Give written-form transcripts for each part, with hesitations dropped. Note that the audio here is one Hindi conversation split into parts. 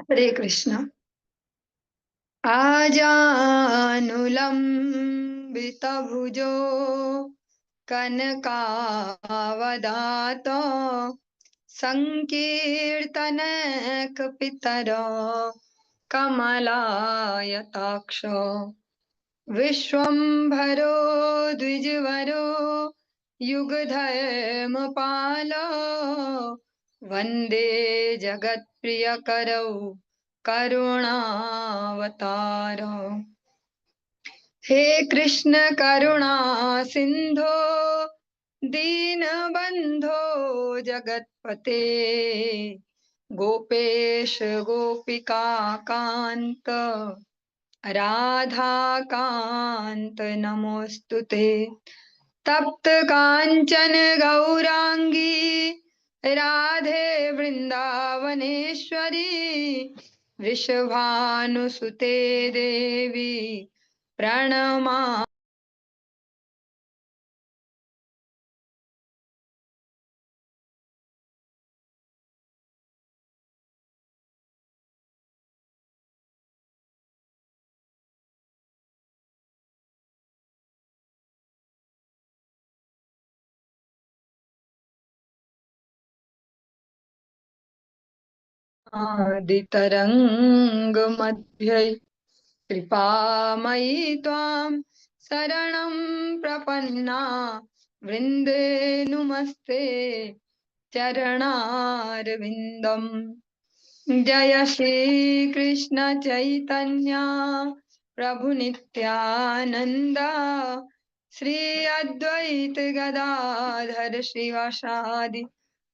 हरे कृष्ण। आजानुलम्बितभुजो कनकावदात संकीर्तनैकपितरो कमलायताक्ष विश्वम्भरो द्विजवरो युगधर्मपालो वन्दे जगत्प्रियकरौ करुणावतारो। हे कृष्ण करुणा सिंधो दीनबंधो जगत्पते गोपेश गोपिका कांत राधा कांत नमोस्तुते। तप्त कांचन गौरांगी राधे वृंदावनेश्वरी वृषभानुसुते देवी प्रणमा। आदितरङ्गमध्ये कृपामयि त्वां शरणं प्रपन्ना वृन्दे नुमस्ते चरणारविन्दम्। जय श्री कृष्ण चैतन्य प्रभु नित्यानंद श्री अद्वैत गदाधर श्रीवासादि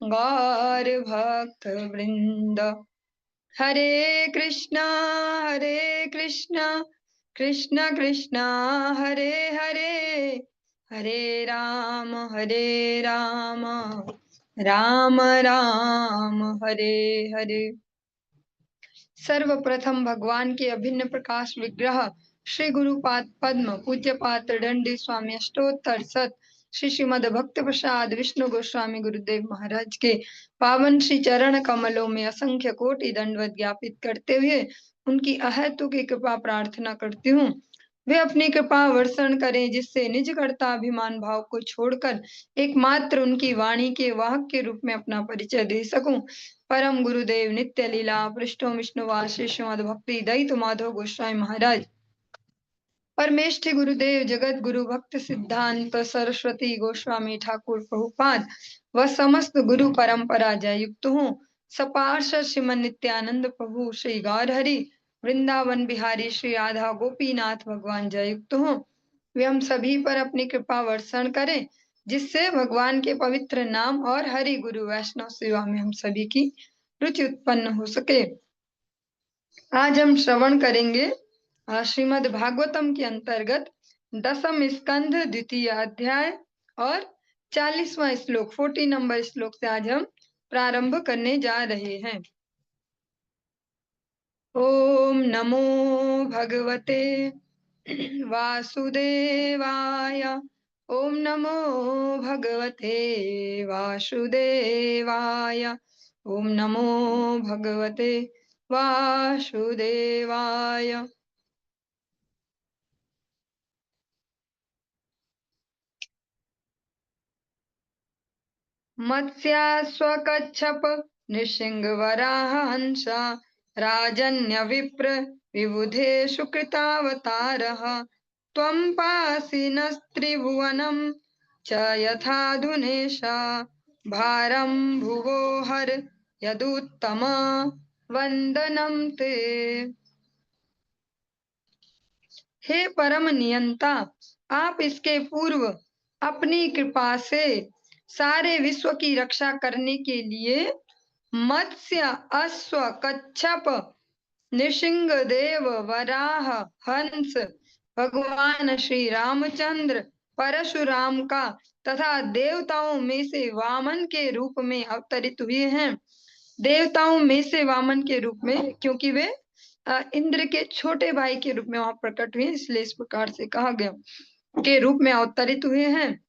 गौर भक्त वृंद। हरे कृष्णा कृष्ण कृष्ण हरे हरे, हरे राम राम राम हरे हरे। सर्वप्रथम भगवान के अभिन्न प्रकाश विग्रह श्री गुरुपाद पद्म पूज्य पात्र दंडी स्वामी अष्टोत्तर सत श्री श्रीमद भक्त प्रसाद विष्णु गोस्वामी गुरुदेव महाराज के पावन श्री चरण कमलों में असंख्य कोटि दंडवत ज्ञापित करते हुए उनकी अहेतु की कृपा प्रार्थना करती हूँ। वे अपनी कृपा वर्षण करें जिससे निज कर्ता अभिमान भाव को छोड़कर एकमात्र उनकी वाणी के वाहक के रूप में अपना परिचय दे सकूं। परम गुरुदेव नित्य लीला पृष्ठो विष्णुवास श्री श्रीमद भक्ति दयित माधव गोस्वामी महाराज, परमेष्ठि गुरुदेव जगत गुरु भक्त सिद्धांत सरस्वती गोस्वामी ठाकुर प्रभुपाद व समस्त गुरु परंपरा जय युक्त हूँ। सपार्षद श्रीमन नित्यानंद प्रभु श्री गौर हरि वृंदावन बिहारी श्री राधा गोपीनाथ भगवान जय युक्त हूँ। वे हम सभी पर अपनी कृपा वर्षण करें जिससे भगवान के पवित्र नाम और हरि गुरु वैष्णव सेवा में हम सभी की रुचि उत्पन्न हो सके। आज हम श्रवण करेंगे श्रीमद् भागवतम के अंतर्गत दसम स्कंध द्वितीय अध्याय और 40वां श्लोक 40 नंबर श्लोक से आज हम प्रारंभ करने जा रहे हैं। ओम नमो भगवते वासुदेवाय, ओम नमो भगवते वासुदेवाय, ओम नमो भगवते वासुदेवाय। मत्स्यास्वकच्छप नृसिंह वराह हंस राजन्य विप्र विबुधेषु कृतावतारः त्वं पासि नस्त्रिभुवनं च यथाधुनेश भारं भुवो हर यदुत्तम वंदनम ते। हे परम नियंता, आप इसके पूर्व अपनी कृपा से सारे विश्व की रक्षा करने के लिए मत्स्य अश्व कच्छप नृसिंह देव वराह हंस भगवान श्री रामचंद्र परशुराम का तथा देवताओं में से वामन के रूप में अवतरित हुए हैं। देवताओं में से वामन के रूप में क्योंकि वे इंद्र के छोटे भाई के रूप में वहां प्रकट हुए, इसलिए इस प्रकार से कहा गया के रूप में अवतरित हुए हैं।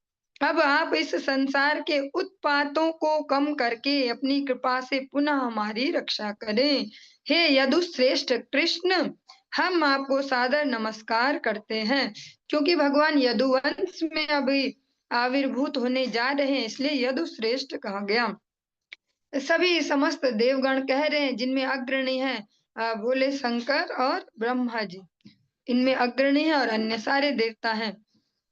अब आप इस संसार के उत्पातों को कम करके अपनी कृपा से पुनः हमारी रक्षा करें। हे यदुश्रेष्ठ कृष्ण, हम आपको सादर नमस्कार करते हैं, क्योंकि भगवान यदुवंश में अभी आविर्भूत होने जा रहे हैं, इसलिए यदुश्रेष्ठ कहा गया। सभी समस्त देवगण कह रहे हैं, जिनमें अग्रणी है भोले शंकर और ब्रह्मा जी, इनमें अग्रणी है, और अन्य सारे देवता हैं।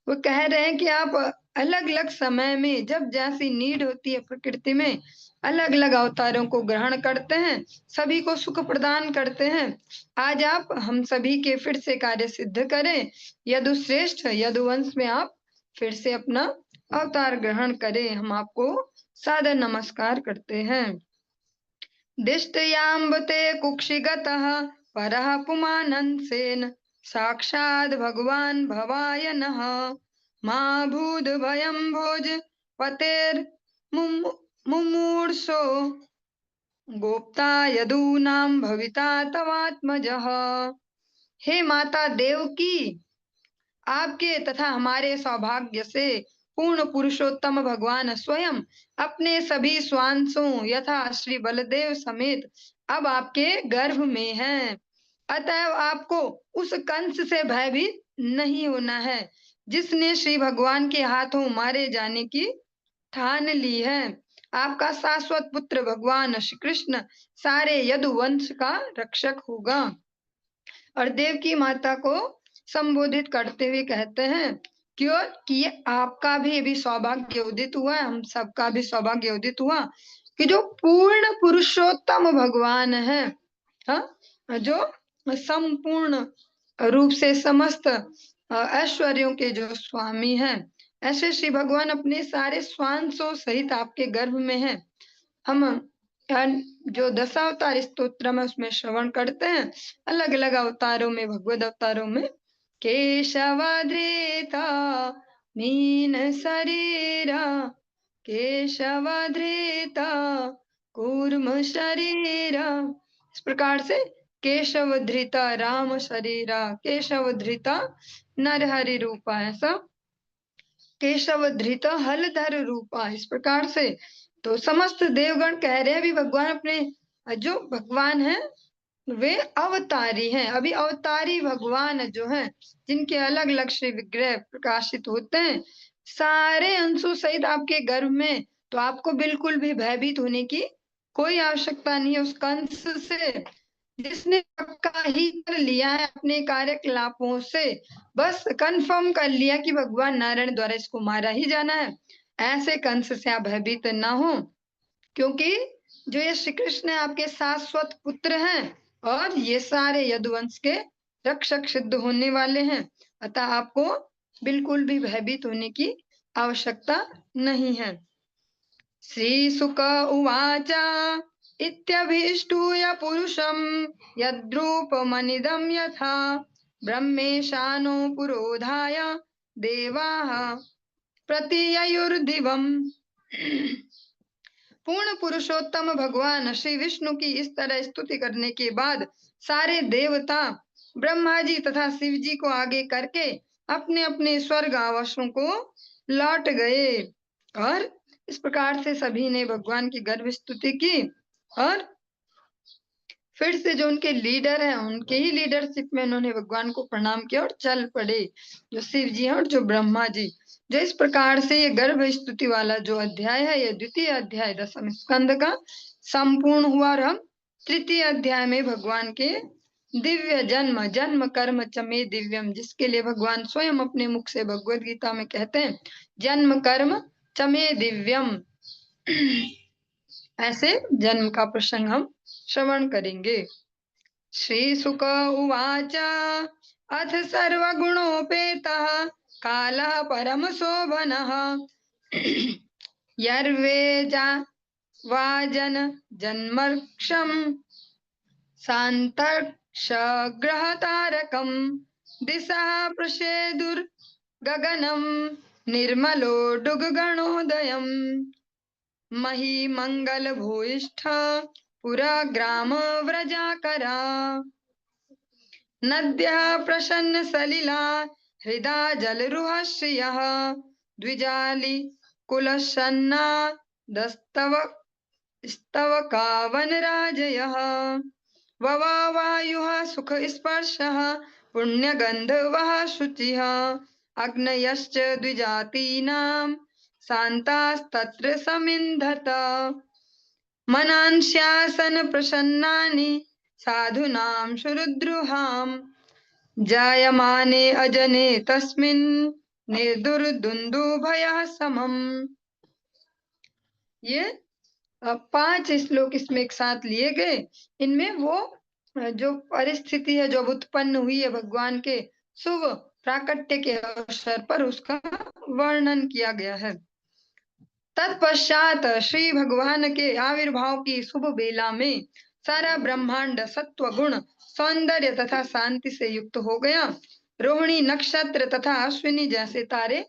वो कह रहे हैं कि आप अलग अलग समय में जब जैसी नीड होती है प्रकृति में, अलग अलग अवतारों को ग्रहण करते हैं, सभी को सुख प्रदान करते हैं। आज आप हम सभी के फिर से कार्य सिद्ध करें। यदुश्रेष्ठ, यदुवंश में आप फिर से अपना अवतार ग्रहण करें। हम आपको सादर नमस्कार करते हैं। दिष्टयाम्बते कुक्षिगतः परः पुमानंसेन, साक्षात् भगवान् भवाय नः, मा भूद भयं भोज पतेर मुमूर्षो, गोप्ता यदूनां भविता तवात्मजः। हे माता देवकी, आपके तथा हमारे सौभाग्य से पूर्ण पुरुषोत्तम भगवान स्वयं अपने सभी स्वांशों यथा श्री बलदेव समेत अब आपके गर्भ में हैं। अतएव आपको उस कंस से भयभीत नहीं होना है, जिसने श्री भगवान के हाथों मारे जाने की ठान ली है। आपका शाश्वत पुत्र भगवान श्री कृष्ण सारे यदुवंश का रक्षक होगा। और देवकी माता को संबोधित करते हुए कहते हैं, क्यों कि ये आपका भी अभी सौभाग्य उदित हुआ है, हम सबका भी सौभाग्य उदित हुआ कि जो पूर्ण पुरुषोत्तम भगवान है, हाँ, जो संपूर्ण रूप से समस्त ऐश्वर्यों के जो स्वामी हैं, ऐसे श्री भगवान अपने सारे स्वांशों सहित आपके गर्भ में हैं। हम जो दशावतार स्तोत्र में उसमें श्रवण करते हैं, अलग अलग अवतारों में, भगवद अवतारों में, केशवधृता मीन शरीरा, केशवधृता कूर्म शरीरा। इस प्रकार से केशवधृता राम शरीरा, केशवधृता नरहरि रूपा, ऐसा केशवधृता हलधर रूपा। इस प्रकार से तो समस्त देवगण कह रहे हैं भी भगवान अपने जो भगवान है वे अवतारी हैं। अभी अवतारी भगवान जो हैं, जिनके अलग अलग श्री विग्रह प्रकाशित होते हैं, सारे अंशों सहित आपके गर्भ में, तो आपको बिल्कुल भी भयभीत होने की कोई आवश्यकता नहीं है उस कंस से, जिसने पक्का ही कर लिया है अपने कार्यकलापों से। बस कंफर्म कर लिया कि भगवान नारायण द्वारा इसको मारा ही जाना है। ऐसे कंस से आप भयभीत ना हो, क्योंकि जो ये श्री कृष्ण है आपके शाश्वत पुत्र हैं, और ये सारे यदुवंश के रक्षक सिद्ध होने वाले हैं। अतः आपको बिल्कुल भी भयभीत होने की आवश्यकता नहीं है। श्रीशुक उवाच इत्यभीष्टूय पुरुषं यद्रूपमनिदं यथा, ब्रह्मेशानो पुरोधाय देवाः प्रतिययुर्दिवम्। पूर्ण पुरुषोत्तम भगवान श्री विष्णु की इस तरह स्तुति करने के बाद सारे देवता ब्रह्मा जी तथा शिव जी को आगे करके अपने अपने स्वर्ग आवासों को लौट गए। और इस प्रकार से सभी ने भगवान की गर्भ स्तुति की, और फिर से जो उनके लीडर हैं, उनके ही लीडरशिप में उन्होंने भगवान को प्रणाम किया और चल पड़े, जो शिव जी हैं और जो ब्रह्मा जी। जो इस प्रकार से ये गर्भ स्तुति वाला जो अध्याय है, ये द्वितीय अध्याय दशम स्कंद का संपूर्ण हुआ। और हम तृतीय अध्याय में भगवान के दिव्य जन्म, जन्म कर्म चमे दिव्यम, जिसके लिए भगवान स्वयं अपने मुख से भगवद गीता में कहते हैं, जन्म कर्म चमे दिव्यम। ऐसे जन्म का प्रसंग हम श्रवण करेंगे। श्री शुक उवाच अथ सर्वगुणोपेतः कालः परम शोभनः, यर्वेजा वाजन जन्मर्क्षम सान्तर्क्षग्रहतारकं, दिशः प्रसेदुर्गगनं निर्मलो डुगगणोदयम्, महीमंगल भूयिष्ठ पुरा ग्राम व्रजाकरा, नद्यः प्रसन्न सलिला हृदा जलरुहश्रियः, द्विजाली कुलशन्ना दस्तव स्तवका वनराजयः ववायुः सुखस्पर्शः पुण्यगन्धवः शुचिः अग्नयश्च द्विजातीनां शान्तास्तत्र समिन्धत मनांस्यासन प्रसन्नानि साधूनां सुहृद्रुहाम् जायमाने अजने तस्मिन् निर्दुर्दुन्दुभयः समम्। ये 5 श्लोक इसमें एक साथ लिए गए। इनमें वो जो परिस्थिति है जो अब उत्पन्न हुई है भगवान के शुभ प्राकट्य के अवसर पर उसका वर्णन किया गया है। तत्पश्चात श्री भगवान के आविर्भाव की शुभ बेला में सारा ब्रह्मांड सत्व गुण सौंदर्य तथा शांति से युक्त हो गया। रोहिणी नक्षत्र तथा अश्विनी जैसे तारे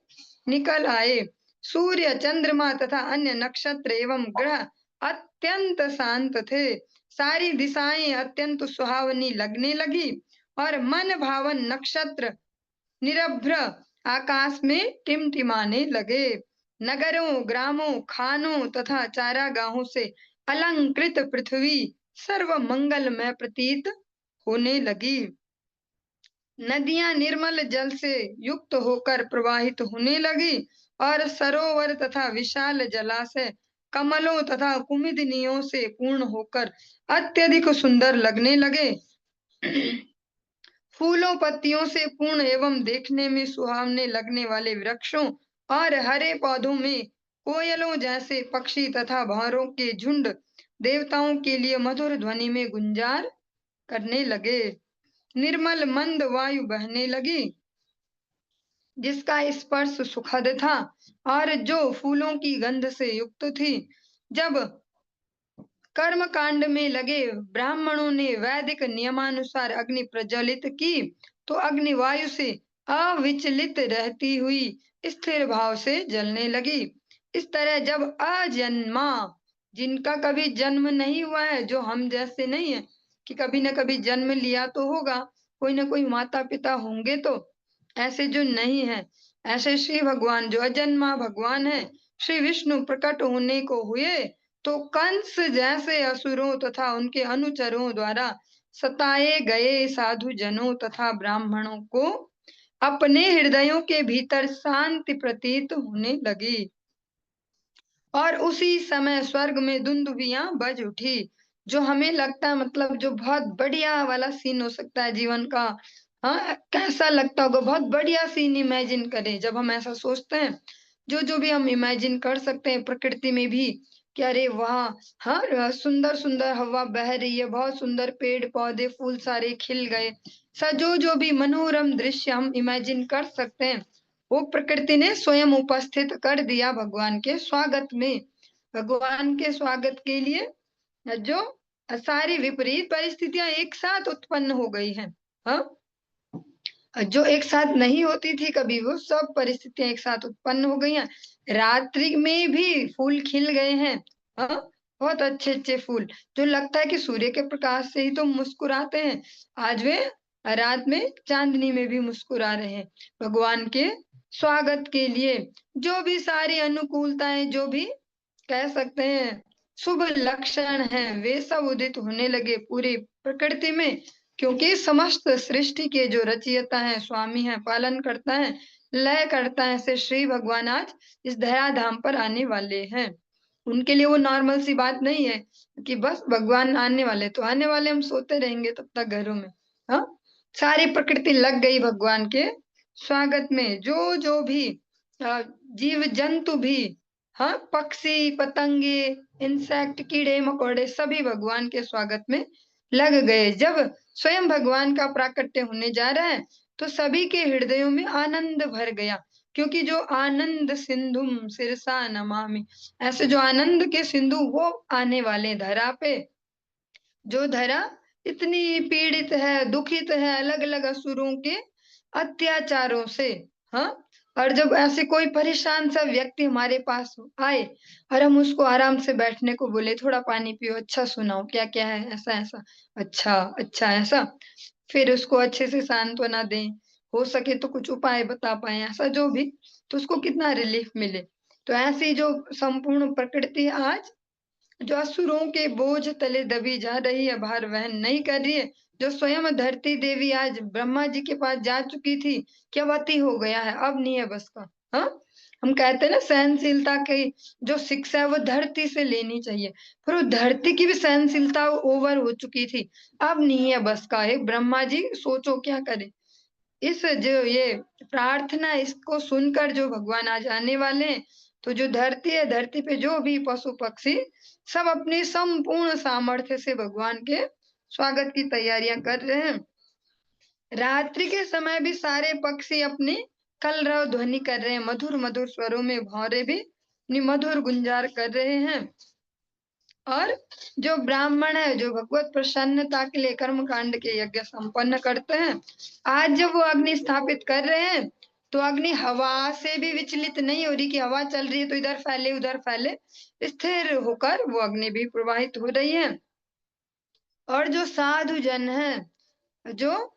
निकल आए। सूर्य चंद्रमा तथा अन्य नक्षत्र एवं ग्रह अत्यंत शांत थे। सारी दिशाएं अत्यंत सुहावनी लगने लगी और मन भावन नक्षत्र निरभ्र आकाश में टिमटिमाने लगे। नगरों ग्रामों खानों तथा चारागाहों से अलंकृत पृथ्वी सर्व मंगलमय प्रतीत होने लगी। नदियां निर्मल जल से युक्त होकर प्रवाहित होने लगी और सरोवर तथा विशाल जलाशय कमलों तथा कुमुदिनियों से पूर्ण होकर अत्यधिक सुंदर लगने लगे। फूलों पत्तियों से पूर्ण एवं देखने में सुहावने लगने वाले वृक्षों और हरे पौधों में कोयलों जैसे पक्षी तथा भंवरों के झुंड देवताओं के लिए मधुर ध्वनि में गुंजार करने लगे। निर्मल मंद वायु बहने लगी जिसका स्पर्श सुखद था और जो फूलों की गंध से युक्त थी। जब कर्म कांड में लगे ब्राह्मणों ने वैदिक नियमानुसार अग्नि प्रज्वलित की तो अग्नि वायु से अविचलित रहती हुई स्थिर भाव से जलने लगी। इस तरह जब अजन्मा जिनका कभी जन्म नहीं हुआ है, जो हम जैसे नहीं है कि कभी न कभी जन्म लिया तो होगा, कोई ना कोई माता पिता होंगे, तो ऐसे जो नहीं है, ऐसे श्री भगवान जो अजन्मा भगवान है श्री विष्णु प्रकट होने को हुए तो कंस जैसे असुरों तथा उनके अनुचरों द्वारा सताए गए साधु जनों तथा ब्राह्मणों को अपने हृदयों के भीतर शांति प्रतीत होने लगी और उसी समय स्वर्ग में दुंदुभियां बज उठी। जो हमें लगता है मतलब जो बहुत बढ़िया वाला सीन हो सकता है जीवन का। हाँ, कैसा लगता होगा, बहुत बढ़िया सीन इमेजिन करें जब हम ऐसा सोचते हैं। जो भी हम इमेजिन कर सकते हैं प्रकृति में भी कि अरे वाह, हाँ सुंदर सुंदर हवा बह रही है, बहुत सुंदर पेड़ पौधे फूल सारे खिल गए, जो भी मनोरम दृश्य हम इमेजिन कर सकते हैं वो प्रकृति ने स्वयं उपस्थित कर दिया भगवान के स्वागत में। भगवान के स्वागत के लिए जो सारी विपरीत परिस्थितियां एक साथ उत्पन्न हो गई हैं, हाँ, जो एक साथ नहीं होती थी कभी, वो सब परिस्थितियां एक साथ उत्पन्न हो गई हैं। रात्रि में भी फूल खिल गए हैं, हाँ, बहुत अच्छे अच्छे फूल जो लगता है कि सूर्य के प्रकाश से ही तो मुस्कुराते हैं, आज वे रात में चांदनी में भी मुस्कुरा रहे हैं। भगवान के स्वागत के लिए जो भी सारी अनुकूलताएं, जो भी कह सकते हैं शुभ लक्षण हैं, वे सब उदित होने लगे पूरी प्रकृति में, क्योंकि समस्त सृष्टि के जो रचयिता है, स्वामी है, पालन करता है, लय करता है, से श्री भगवान आज इस धराधाम पर आने वाले हैं। उनके लिए वो नॉर्मल सी बात नहीं है कि बस भगवान आने वाले तो आने वाले, हम सोते रहेंगे तब तक घरों में। हाँ, सारी प्रकृति लग गई भगवान के स्वागत में। जो भी जीव जंतु भी, हाँ, पक्षी पतंगे इंसेक्ट कीड़े मकोड़े सभी भगवान के स्वागत में लग गए। जब स्वयं भगवान का प्राकट्य होने जा रहा है तो सभी के हृदयों में आनंद भर गया, क्योंकि जो आनंद सिंधुम सिरसा नमामि, ऐसे जो आनंद के सिंधु वो आने वाले धरा पे। जो धरा इतनी पीड़ित है, दुखित है अलग अलग असुरों के अत्याचारों से, हाँ, और जब ऐसे कोई परेशान सा व्यक्ति हमारे पास आए और हम उसको आराम से बैठने को बोले, थोड़ा पानी पियो, अच्छा सुनाओ क्या क्या है, ऐसा ऐसा, अच्छा अच्छा ऐसा, फिर उसको अच्छे से सांत्वना दें, हो सके तो कुछ उपाय बता पाए, ऐसा जो भी, तो उसको कितना रिलीफ मिले। तो ऐसी जो संपूर्ण प्रकृति आज जो असुरों के बोझ तले दबी जा रही है, भार वहन नहीं कर रही है, जो स्वयं धरती देवी आज ब्रह्मा जी के पास जा चुकी थी कि अब अति हो गया है, अब नहीं है बस का। हाँ, हम कहते हैं ना सहनशीलता की जो शिक्षा है वो धरती से लेनी चाहिए, पर वो धरती की भी सहनशीलता ओवर हो चुकी थी, अब नहीं है बस का। हे ब्रह्मा जी, सोचो क्या करे। इस जो ये प्रार्थना, इसको सुनकर जो भगवान आज आने वाले हैं, तो जो धरती है, धरती पे जो भी पशु पक्षी सब अपनी संपूर्ण सामर्थ्य से भगवान के स्वागत की तैयारियां कर रहे हैं। रात्रि के समय भी सारे पक्षी अपनी कलरव ध्वनि कर रहे हैं, मधुर मधुर स्वरों में भौरे भी अपनी मधुर गुंजार कर रहे हैं। और जो ब्राह्मण है, जो भगवत प्रसन्नता के लिए कर्म कांड के यज्ञ संपन्न करते हैं, आज जब वो अग्नि स्थापित कर रहे हैं, तो अग्नि हवा से भी विचलित नहीं हो रही कि हवा चल रही है तो इधर फैले उधर फैले, स्थिर होकर वो अग्नि भी प्रवाहित हो रही है। और जो साधु जन है, जो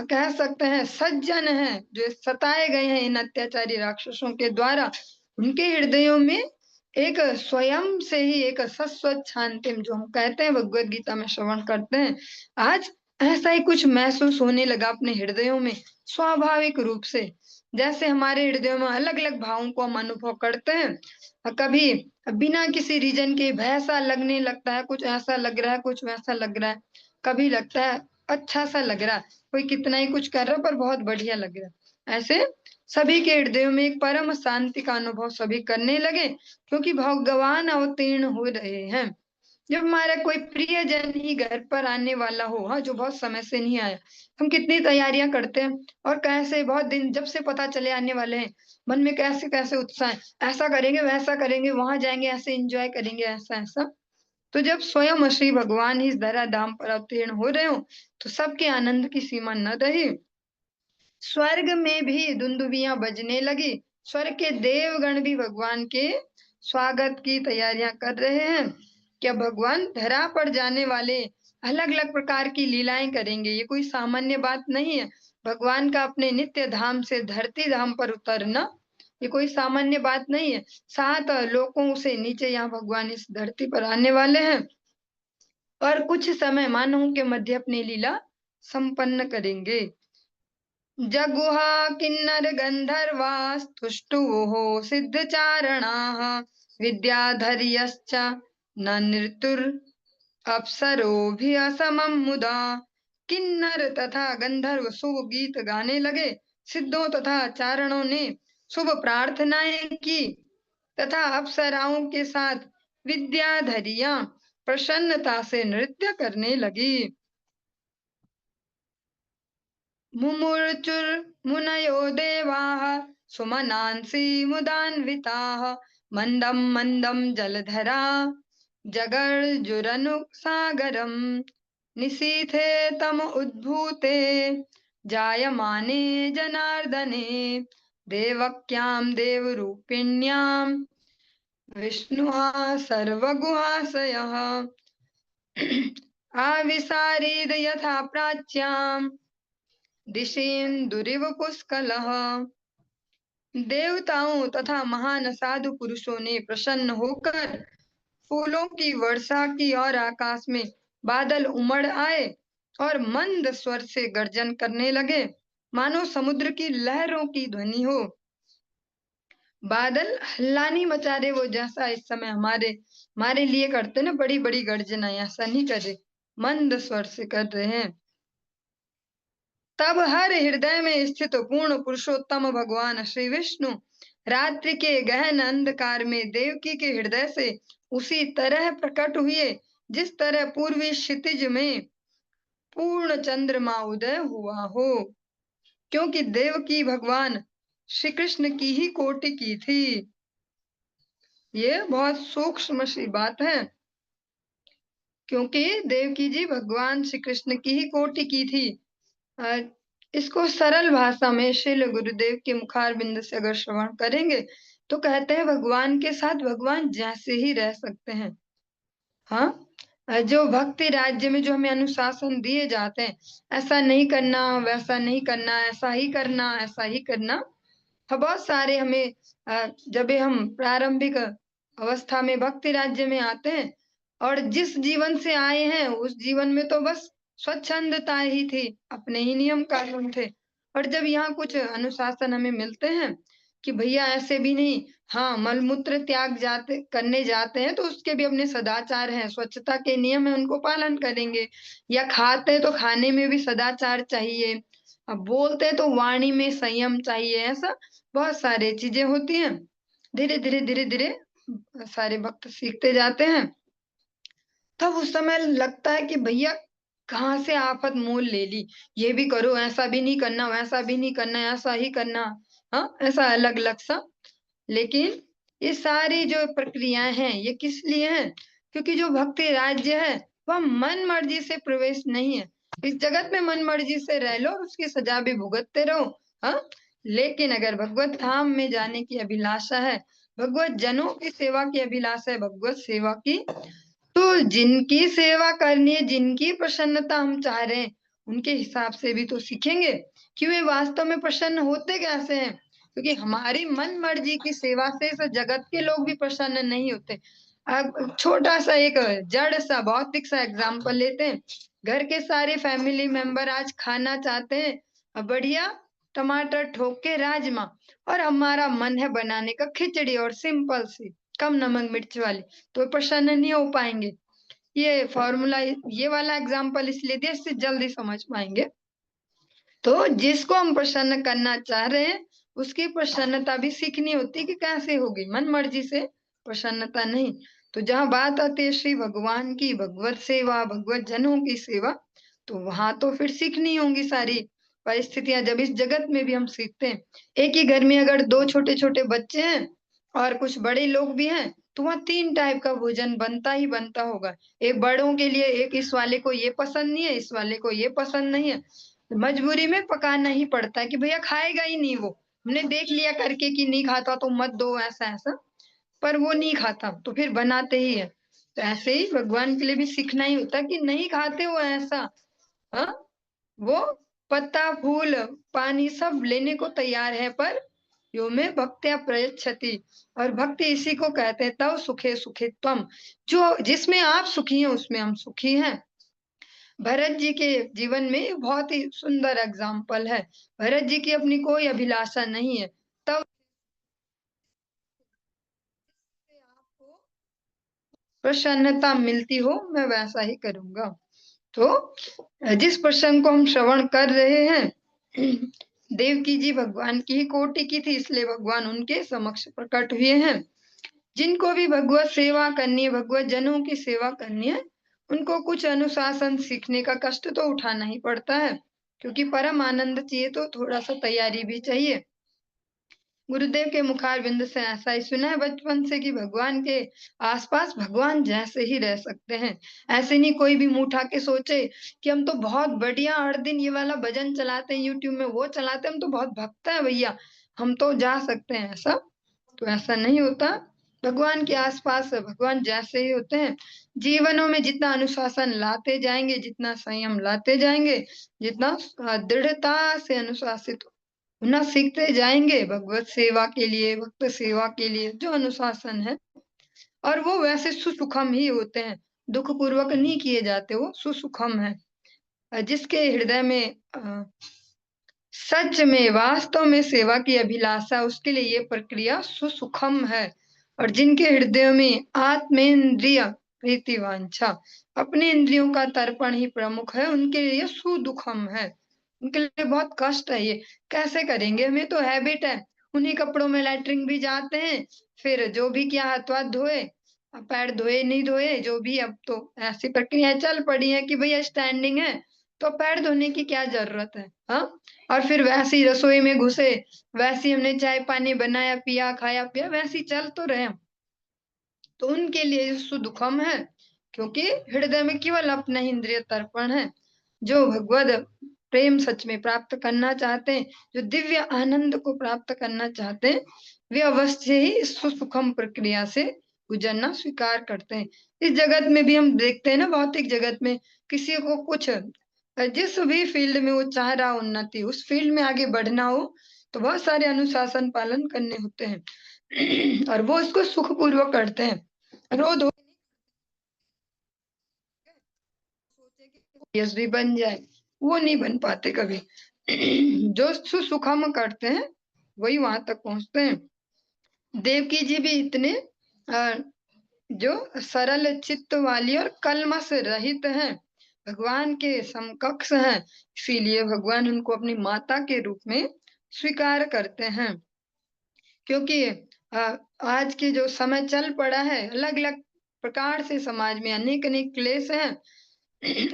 कह सकते हैं सज्जन हैं, जो सताए गए हैं इन अत्याचारी राक्षसों के द्वारा, उनके हृदयों में एक स्वयं से ही एक सस्वत शांतिम, जो हम कहते हैं भगवत गीता में श्रवण करते हैं, आज ऐसा ही कुछ महसूस होने लगा अपने हृदयों में स्वाभाविक रूप से। जैसे हमारे हृदयों में अलग अलग भावों को हम अनुभव करते हैं, कभी बिना किसी रीजन के भय सा लगने लगता है, कुछ ऐसा लग रहा है, कुछ वैसा लग रहा है, कभी लगता है अच्छा सा लग रहा है, कोई कितना ही कुछ कर रहा है पर बहुत बढ़िया लग रहा है। ऐसे सभी के हृदयों में एक परम शांति का अनुभव सभी करने लगे, क्योंकि भगवान अवतीर्ण हो रहे हैं। जब हमारा कोई प्रियजन ही घर पर आने वाला हो, हाँ, जो बहुत समय से नहीं आया, हम कितनी तैयारियां करते हैं, और कैसे बहुत दिन जब से पता चले आने वाले हैं, मन में कैसे कैसे उत्साह है, ऐसा करेंगे वैसा करेंगे, वहां जाएंगे, ऐसे एंजॉय करेंगे, ऐसा ऐसा। तो जब स्वयं श्री भगवान इस धरा धाम पर अवतीर्ण हो रहे हो, तो सबके आनंद की सीमा न रही। स्वर्ग में भी दुंदुभियां बजने लगी, स्वर्ग के देवगण भी भगवान के स्वागत की तैयारियां कर रहे हैं। क्या भगवान धरा पर जाने वाले अलग अलग प्रकार की लीलाएं करेंगे, ये कोई सामान्य बात नहीं है। भगवान का अपने नित्य धाम से धरती धाम पर उतरना, ये कोई सामान्य बात नहीं है। 7 लोकों से नीचे यहाँ भगवान इस धरती पर आने वाले हैं, और कुछ समय मानवों के मध्य अपनी लीला संपन्न करेंगे। जगुहा किन्नर गंधर्वास्तुष्टुः सिद्धचारणाः विद्याधर्यश्च न नृतुर अप्सरोभिः समं मुदा। किन्नर तथा गंधर्व शुभ गीत गाने लगे, सिद्धों तथा चारणों ने शुभ प्रार्थनाएं की, तथा अप्सराओं के साथ विद्याधरियां प्रसन्नता से नृत्य करने लगी। मुमुर्चुर मुनयो देवाः सुमनांसि मुदान्विताः मंदं मंदं जलधरा जगर्जुरनुसागरम् निशीथे तम उद्भूते जायमाने जनार्दने देवक्यां देवरूपिण्यां विष्णुः सर्वगुहाशयः आविसारीद यथा प्राच्याम् दिशेन्दुरिव पुष्कलः। देवताओं तथा महान साधु पुरुषों ने प्रसन्न होकर फूलों की वर्षा की, और आकाश में बादल उमड़ आए और मंद स्वर से गर्जन करने लगे, मानो समुद्र की लहरों की ध्वनि हो। बादल हल्लानी मचा रहे, वो जैसा इस समय हमारे लिए करते ना, बड़ी बड़ी गर्जना, ऐसा नहीं कर रहे, मंद स्वर से कर रहे हैं। तब हर हृदय में स्थित पूर्ण पुरुषोत्तम भगवान श्री विष्णु रात्रि के गहन अंधकार में देवकी के हृदय से उसी तरह प्रकट हुए, जिस तरह पूर्वी क्षितिज में पूर्ण चंद्रमा उदय हुआ हो, क्योंकि देवकी भगवान श्री कृष्ण की ही कोटि की थी। ये बहुत सूक्ष्म सी बात है, क्योंकि देवकी जी भगवान श्री कृष्ण की ही कोटि की थी। इसको सरल भाषा में श्रील गुरुदेव के मुखारबिंद से अगर श्रवण करेंगे, तो कहते हैं भगवान के साथ भगवान जैसे ही रह सकते हैं। हाँ, जो भक्ति राज्य में जो हमें अनुशासन दिए जाते हैं, ऐसा नहीं करना, वैसा नहीं करना, ऐसा ही करना, ऐसा ही करना। बहुत सारे हमें जब ये हम प्रारंभिक अवस्था में भक्ति राज्य में आते हैं और जिस जीवन से आए हैं उस जीवन में तो बस स्वच्छंदता ही थी, अपने ही नियम कानून थे। और जब यहाँ कुछ अनुशासन हमें मिलते हैं कि भैया ऐसे भी नहीं, हाँ, मल-मूत्र त्याग जाते करने जाते हैं तो उसके भी अपने सदाचार हैं, स्वच्छता के नियम हैं, उनको पालन करेंगे। या खाते हैं तो खाने में भी सदाचार चाहिए। अब बोलते हैं तो वाणी में संयम चाहिए, ऐसा बहुत सारी चीज़ें होती हैं। धीरे-धीरे, धीरे-धीरे सारे भक्त सीखते जाते हैं। तब उस समय लगता है कि भैया कहाँ से आफत मोल ले ली। ये भी करो, ऐसा भी नहीं करना, वैसा भी नहीं करना, ऐसा ही करना। हाँ, ऐसा अलग-अलग सा। लेकिन ये सारी जो प्रक्रियाएँ हैं, ये किस लिए हैं? क्योंकि जो भक्ति राज्य है, वह मन-मर्जी से प्रवेश नहीं है। इस जगत में मन-मर्जी से रह लो और उसकी सज़ा भी भुगतते रहो, हाँ? लेकिन अगर भगवत धाम में जाने की अभिलाषा है, भगवत जनों की सेवा की अभिलाषा है, भगवत सेवा की, तो जिनकी सेवा करनी है, जिनकी प्रसन्नता हम चाह रहे हैं, उनके हिसाब से भी तो सीखेंगे कि वे वास्तव में प्रसन्न होते कैसे हैं। क्योंकि हमारी मन मर्जी की सेवा से इस जगत के लोग भी प्रसन्न नहीं होते। अब छोटा-सा एक जड़-सा भौतिक-सा एग्ज़ाम्पल लेते हैं। घर के सारे फैमिली मेंबर आज खाना चाहते हैं बढ़िया टमाटर ठोक के राजमा, और हमारा मन है बनाने का खिचड़ी और सिंपल सी, कम नमक मिर्च वाली। तो प्रसन्न नहीं हो पाएँगे। ये फ़ॉर्मूला ये वाला एग्ज़ाम्पल इसलिए दिया इससे जल्दी समझ पाएँगे। तो जिसको हम प्रसन्न करना चाह रहे हैं, उसकी प्रसन्नता भी सीखनी होती है कि कैसे होगी, मन-मर्ज़ी से प्रसन्नता नहीं। तो जहाँ बात आती है श्री भगवान की भगवत सेवा, भगवत जनों की सेवा, तो वहाँ तो फिर सीखनी होंगी सारी परिस्थितियाँ जब इस जगत में भी हम सीखते हैं। एक ही घर में अगर 2 छोटे-छोटे बच्चे हैं और कुछ बड़े लोग भी हैं, तो वहाँ 3 टाइप का भोजन बनता ही बनता होगा। एक बड़ों के लिए एक इस वाले को ये पसंद नहीं है, इस वाले को ये पसंद नहीं है। मजबूरी में पकाना ही पड़ता है कि भैया खाएगा ही नहीं वो। हमने देख लिया करके कि नहीं खाता तो मत दो ऐसा-ऐसा, पर वो नहीं खाता तो फिर बनाते ही हैं। तो ऐसे ही भगवान के लिए भी सीखना ही होता है कि नहीं खाते वो ऐसा, हाँ? वो पत्ता, फूल, पानी सब लेने को तैयार है पर यो में भक्त्या प्रयच्छति, और भक्ति इसी को कहते हैं तव सुखे सुखी त्वम। जो जिसमें आप सुखी हैं उसमें हम सुखी हैं। भरत जी के जीवन में बहुत ही सुंदर एग्जाम्पल है। भरत जी की अपनी कोई अभिलाषा नहीं है। तब से आपको प्रसन्नता मिलती हो, मैं वैसा ही करूँगा। तो जिस प्रसंग को हम श्रवण कर रहे हैं, देवकी जी भगवान की ही कोटि की थी, इसलिए भगवान उनके समक्ष प्रकट हुए हैं। जिनको भी भगवत सेवा करनी है, भगवत जनों की सेवा करनी है, उनको कुछ अनुशासन सीखने का कष्ट तो उठाना ही पड़ता है, क्योंकि परम आनंद चाहिए तो थोड़ा-सा तैयारी भी चाहिए। गुरुदेव के मुखारविंद से ऐसा ही सुना है बचपन से कि भगवान के आस-पास भगवान जैसे ही रह सकते हैं। ऐसे नहीं कोई भी मुँह उठा के सोचे कि हम तो बहुत बढ़िया हर दिन ये वाला भजन चलाते हैं यूट्यूब में, वो चलाते हैं, हम तो बहुत भक्त हैं भैया, हम तो जा सकते हैं ऐसा। तो ऐसा नहीं होता। भगवान के आस-पास भगवान जैसे ही होते हैं। जीवनों में जितना अनुशासन लाते जाएँगे, जितना संयम लाते जाएँगे, जितना दृढ़ता से अनुशासित होना सीखते जाएँगे भगवत सेवा के लिए, भक्त सेवा के लिए जो अनुशासन है, और वो वैसे सुसुखम ही होते हैं। दुःखपूर्वक नहीं किए जाते, वो सुसुखम हैं। जिसके हृदय में सच में वास्तव में सेवा की अभिलाषा, उसके लिए ये प्रक्रिया सुसुखम है। और जिनके हृदय में आत्मेंद्रिय प्रीति वांछा, अपने इंद्रियों का तर्पण ही प्रमुख है, उनके लिए ये सुदुखम है। उनके लिए बहुत कष्ट है ये। कैसे करेंगे? हमें तो हैबिट है। उन्हीं कपड़ों में लैट्रिन भी जाते हैं, फिर जो भी किया हाथ-वाथ धोए, पैर धोए, नहीं धोए, जो भी अब तो ऐसी प्रक्रियाएँ चल पड़ी हैं कि भैया स्टैंडिंग है, तो पैर धोने की क्या ज़रूरत है? हाँ? और फिर वैसे ही रसोई में घुसे, वैसे ही हमने चाय-पानी बनाया, पिया, खाया-पिया, वैसे ही चल तो रहे हम। तो उनके लिए ये सुदुखम है, क्योंकि हृदय में केवल अपना ही इंद्रिय तर्पण है। जो भगवद प्रेम सच में प्राप्त करना चाहते हैं, जो दिव्य आनंद को प्राप्त करना चाहते हैं, वे अवश्य ही इस सुसुखम प्रक्रिया से गुजरना स्वीकार करते हैं। इस जगत में भी हम देखते हैं ना, भौतिक जगत में किसी को कुछ जिस भी फील्ड में वो चाह रहा उन्नति, उस फील्ड में आगे बढ़ना हो तो बहुत सारे अनुशासन पालन करने होते हैं और वो इसको सुखपूर्वक करते हैं। रोज सोचे कि यश भी बन जाए, वो नहीं बन पाते कभी। जो सुसुखम करते हैं वही वहां तक पहुंचते हैं। देवकी जी भी इतने जो सरल चित्त वाली और कलमश रहित हैं, भगवान के समकक्ष हैं, इसीलिए भगवान उनको अपनी माता के रूप में स्वीकार करते हैं। क्योंकि आज के जो समय चल पड़ा है, अलग अलग प्रकार से समाज में अनेक अनेक क्लेश हैं,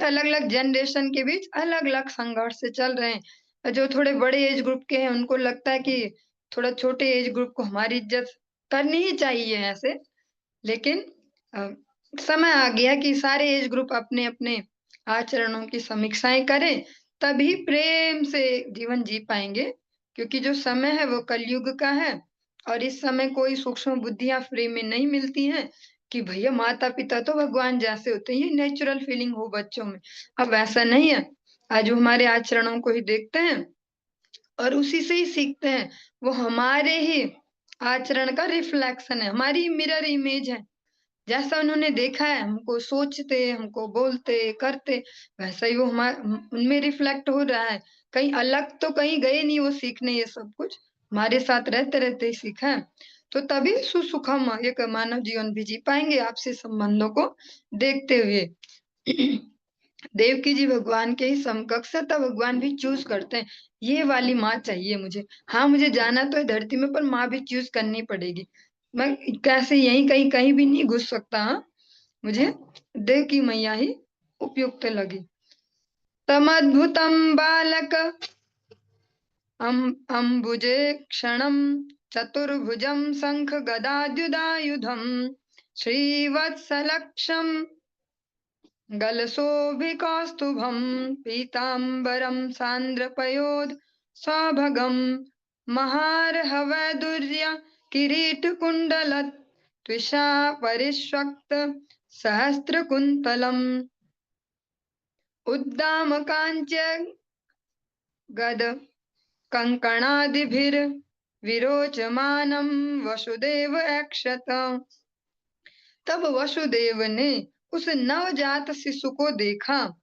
अलग अलग जनरेशन के बीच अलग अलग संघर्ष चल रहे हैं। जो थोड़े बड़े एज ग्रुप के हैं उनको लगता है कि थोड़ा छोटे एज ग्रुप को हमारी इज्जत करनी ही चाहिए ऐसे, लेकिन समय आ गया कि सारे एज ग्रुप अपने अपने आचरणों की समीक्षाएं करें, तभी प्रेम से जीवन जी पाएंगे। क्योंकि जो समय है वो कलयुग का है और इस समय कोई सूक्ष्म बुद्धियां फ्री में नहीं मिलती हैं कि भैया माता पिता तो भगवान जैसे होते हैं, ये नेचुरल फीलिंग हो बच्चों में। अब वैसा नहीं है। आज वो हमारे आचरणों को ही देखते हैं और उसी से ही सीखते हैं। वो हमारे ही आचरण का रिफ्लेक्शन है, हमारी मिरर इमेज है। जैसा उन्होंने देखा है हमको सोचते, हमको बोलते, करते, वैसा ही वो उनमें रिफ्लेक्ट हो रहा है। कहीं अलग तो कहीं गए नहीं वो सीखने, ये सब कुछ हमारे साथ रहते रहते ही सीखा है। तो तभी सुसुखम एक मानव जीवन भी जी पाएंगे आपसी संबंधों को देखते हुए। देवकी जी भगवान के ही समकक्ष है, तब भगवान भी चूज करते हैं ये वाली माँ चाहिए मुझे। हाँ, मुझे जाना तो है धरती में, पर माँ भी चूज करनी पड़ेगी। मैं कैसे यहीं कहीं कहीं भी नहीं घुस सकता। हाँ, मुझे देवकी मैया ही उपयुक्त लगी। तमद्भुतं बालक अम्बुजे क्षणं चतुर्भुजं शंख गदाद्युदायुधं श्रीवत्सलक्षं गलशोभिकौस्तुभं पीताम्बरं सान्द्रपयोध सौभगं महार्हवैदुर्य किरीटकुण्डल त्विषा परिष्वक्त सहस्त्रकुन्तलम् उद्दामकाञ्च गद कंकणादिभिर्विरोचमानं वसुदेव ऐक्षत। तब वसुदेव ने उस नवजात शिशु को देखा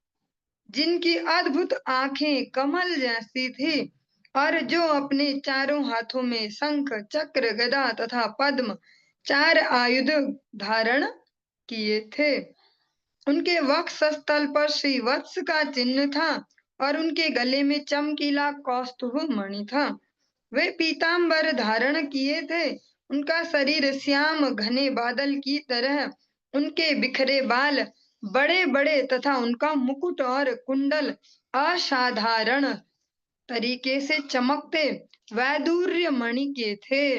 जिनकी अद्भुत आंखें कमल जैसी थी और जो अपने चारों हाथों में शंख, चक्र, गदा तथा पद्म 4 आयुध धारण किए थे। उनके वक्षस्थल पर श्री वत्स का चिन्ह था और उनके गले में चमकीला कौस्तुभ मणि था। वे पीताम्बर धारण किए थे। उनका शरीर श्याम घने बादल की तरह, उनके बिखरे बाल बड़े बड़े तथा उनका मुकुट और कुंडल असाधारण तरीके से चमकते वैदूर्य मणि के थे।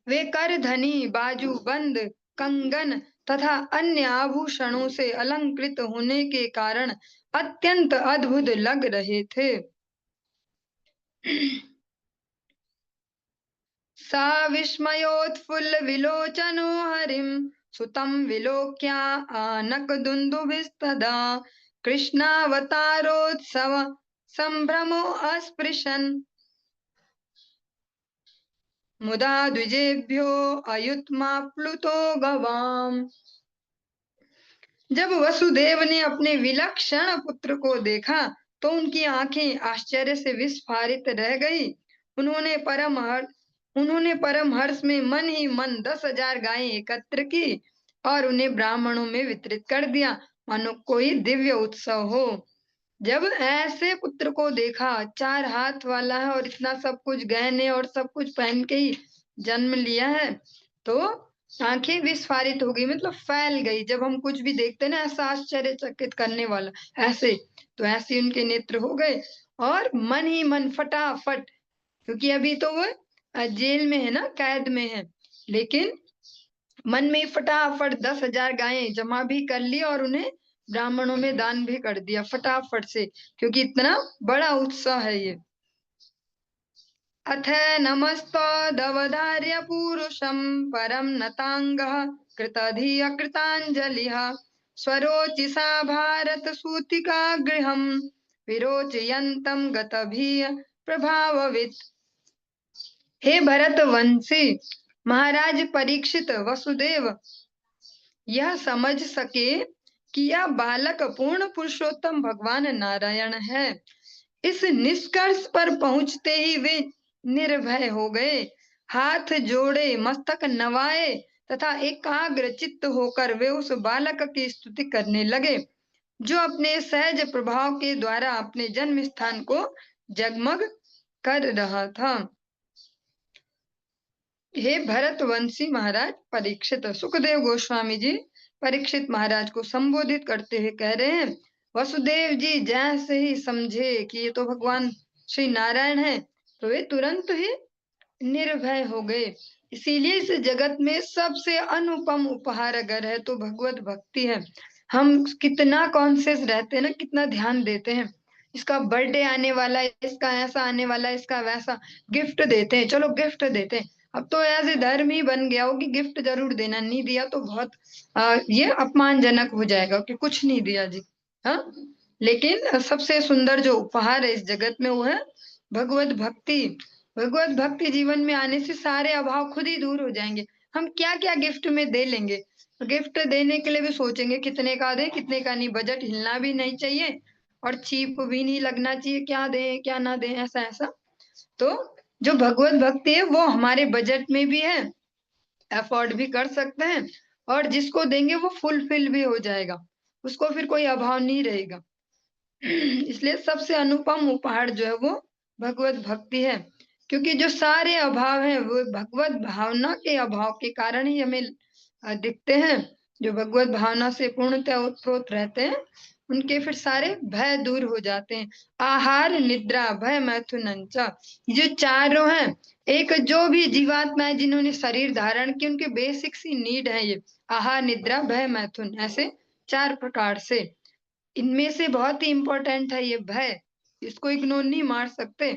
वे करधनी, बाजूबंद, कंगन तथा अन्य आभूषणों से अलंकृत होने के कारण अत्यंत अद्भुत लग रहे थे। सा विस्मयोत्फुल्ल विलोचनो हरिं सुतं विलोक्या आनक दुन्दुभिस्तदा कृष्णावतारोत्सव संभ्रमो अस्पृशन् मुदा द्विजेभ्यो अयुत्माप्लुतो गवाम। जब वसुदेव ने अपने विलक्षण पुत्र को देखा तो उनकी आंखें आश्चर्य से विस्फारित रह गई। उन्होंने परम हर्ष में मन ही मन 10,000 गायें एकत्र की और उन्हें ब्राह्मणों में वितरित कर दिया, मानो कोई दिव्य उत्सव हो। जब ऐसे पुत्र को देखा, 4 हाथ वाला है और इतना सब कुछ गहने और सब कुछ पहन के ही जन्म लिया है, तो आंखें विस्फारित हो गई, मतलब फैल गई। जब हम कुछ भी देखते हैं ना ऐसा आश्चर्यचकित करने वाला, ऐसे तो ऐसे उनके नेत्र हो गए और मन ही मन फटाफट, क्योंकि अभी तो वो जेल में है ना, कैद में है, लेकिन मन में फटाफट 10,000 गायें जमा भी कर ली और उन्हें ब्राह्मणों में दान भी कर दिया फटाफट से, क्योंकि इतना बड़ा उत्सव है ये। अथ नमस्तदवधार्य पुरुषं परं नताङ्गः कृतधिया कृताञ्जलिः स्वरोचिषा भारतसूतिका गृहं विरोचयन्तं गतभिः प्रभाववित्। हे भरत वंशी महाराज परीक्षित, वसुदेव यह समझ सके कि यह बालक पूर्ण पुरुषोत्तम भगवान नारायण है। इस निष्कर्ष पर पहुंचते ही वे निर्भय हो गए, हाथ जोड़े, मस्तक नवाए तथा एकाग्र चित्त होकर वे उस बालक की स्तुति करने लगे, जो अपने सहज प्रभाव के द्वारा अपने जन्म स्थान को जगमग कर रहा था। हे भरतवंशी महाराज परीक्षित, सुखदेव गोस्वामी जी परीक्षित महाराज को संबोधित करते हुए कह रहे हैं, वसुदेव जी जैसे ही समझे कि ये तो भगवान श्री नारायण है, तो वे तुरंत ही निर्भय हो गए। इसीलिए इस जगत में सबसे अनुपम उपहार अगर है तो भगवत भक्ति है। हम कितना कॉन्शियस रहते हैं ना, कितना ध्यान देते हैं, इसका बर्थडे आने वाला है, इसका ऐसा आने वाला है, इसका वैसा, गिफ्ट देते हैं, चलो गिफ्ट देते हैं। अब तो ऐसे धर्म ही बन गया हो कि गिफ्ट जरूर देना, नहीं दिया तो बहुत ये अपमानजनक हो जाएगा कि कुछ नहीं दिया जी। हाँ, लेकिन सबसे सुंदर जो उपहार है इस जगत में वो है भगवत भक्ति। भगवत भक्ति जीवन में आने से सारे अभाव खुद ही दूर हो जाएंगे। हम क्या क्या गिफ्ट में दे लेंगे, गिफ्ट देने के लिए भी सोचेंगे कितने का दे, कितने का नहीं, बजट हिलना भी नहीं चाहिए और चीप भी नहीं लगना चाहिए, क्या दें क्या ना दें, ऐसा ऐसा। तो जो भगवत भक्ति है वो हमारे बजट में भी है, अफोर्ड भी कर सकते हैं, और जिसको देंगे वो फुलफिल भी हो जाएगा, उसको फिर कोई अभाव नहीं रहेगा। इसलिए सबसे अनुपम उपहार जो है वो भगवत भक्ति है, क्योंकि जो सारे अभाव हैं वो भगवत भावना के अभाव के कारण ही हमें दिखते हैं। जो भगवत भावना से पूर्णतः ओतप्रोत रहते हैं उनके फिर सारे भय दूर हो जाते हैं। आहार निद्रा भय मैथुन च, जो चारों हैं, एक जो भी जीवात्मा है जिन्होंने शरीर धारण की, उनके बेसिक सी नीड है ये आहार निद्रा भय मैथुन, ऐसे 4 प्रकार से। इनमें से बहुत ही इंपॉर्टेंट है ये भय, इसको इग्नोर नहीं मार सकते,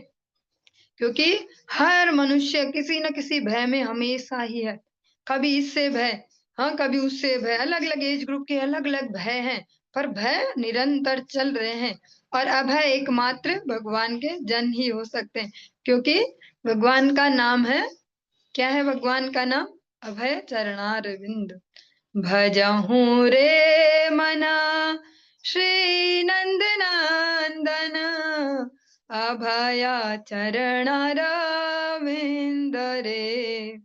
क्योंकि हर मनुष्य किसी न किसी भय में हमेशा ही है। कभी इससे भय, हाँ कभी उससे भय, अलग अलग एज ग्रुप के अलग अलग भय हैं, पर भय निरंतर चल रहे हैं। और अभय एकमात्र भगवान के जन ही हो सकते हैं, क्योंकि भगवान का नाम है, क्या है भगवान का नाम? अभय चरणारविंद। भजहूँ रे मना श्री नंद नंदन अभया चरणारविंद रे।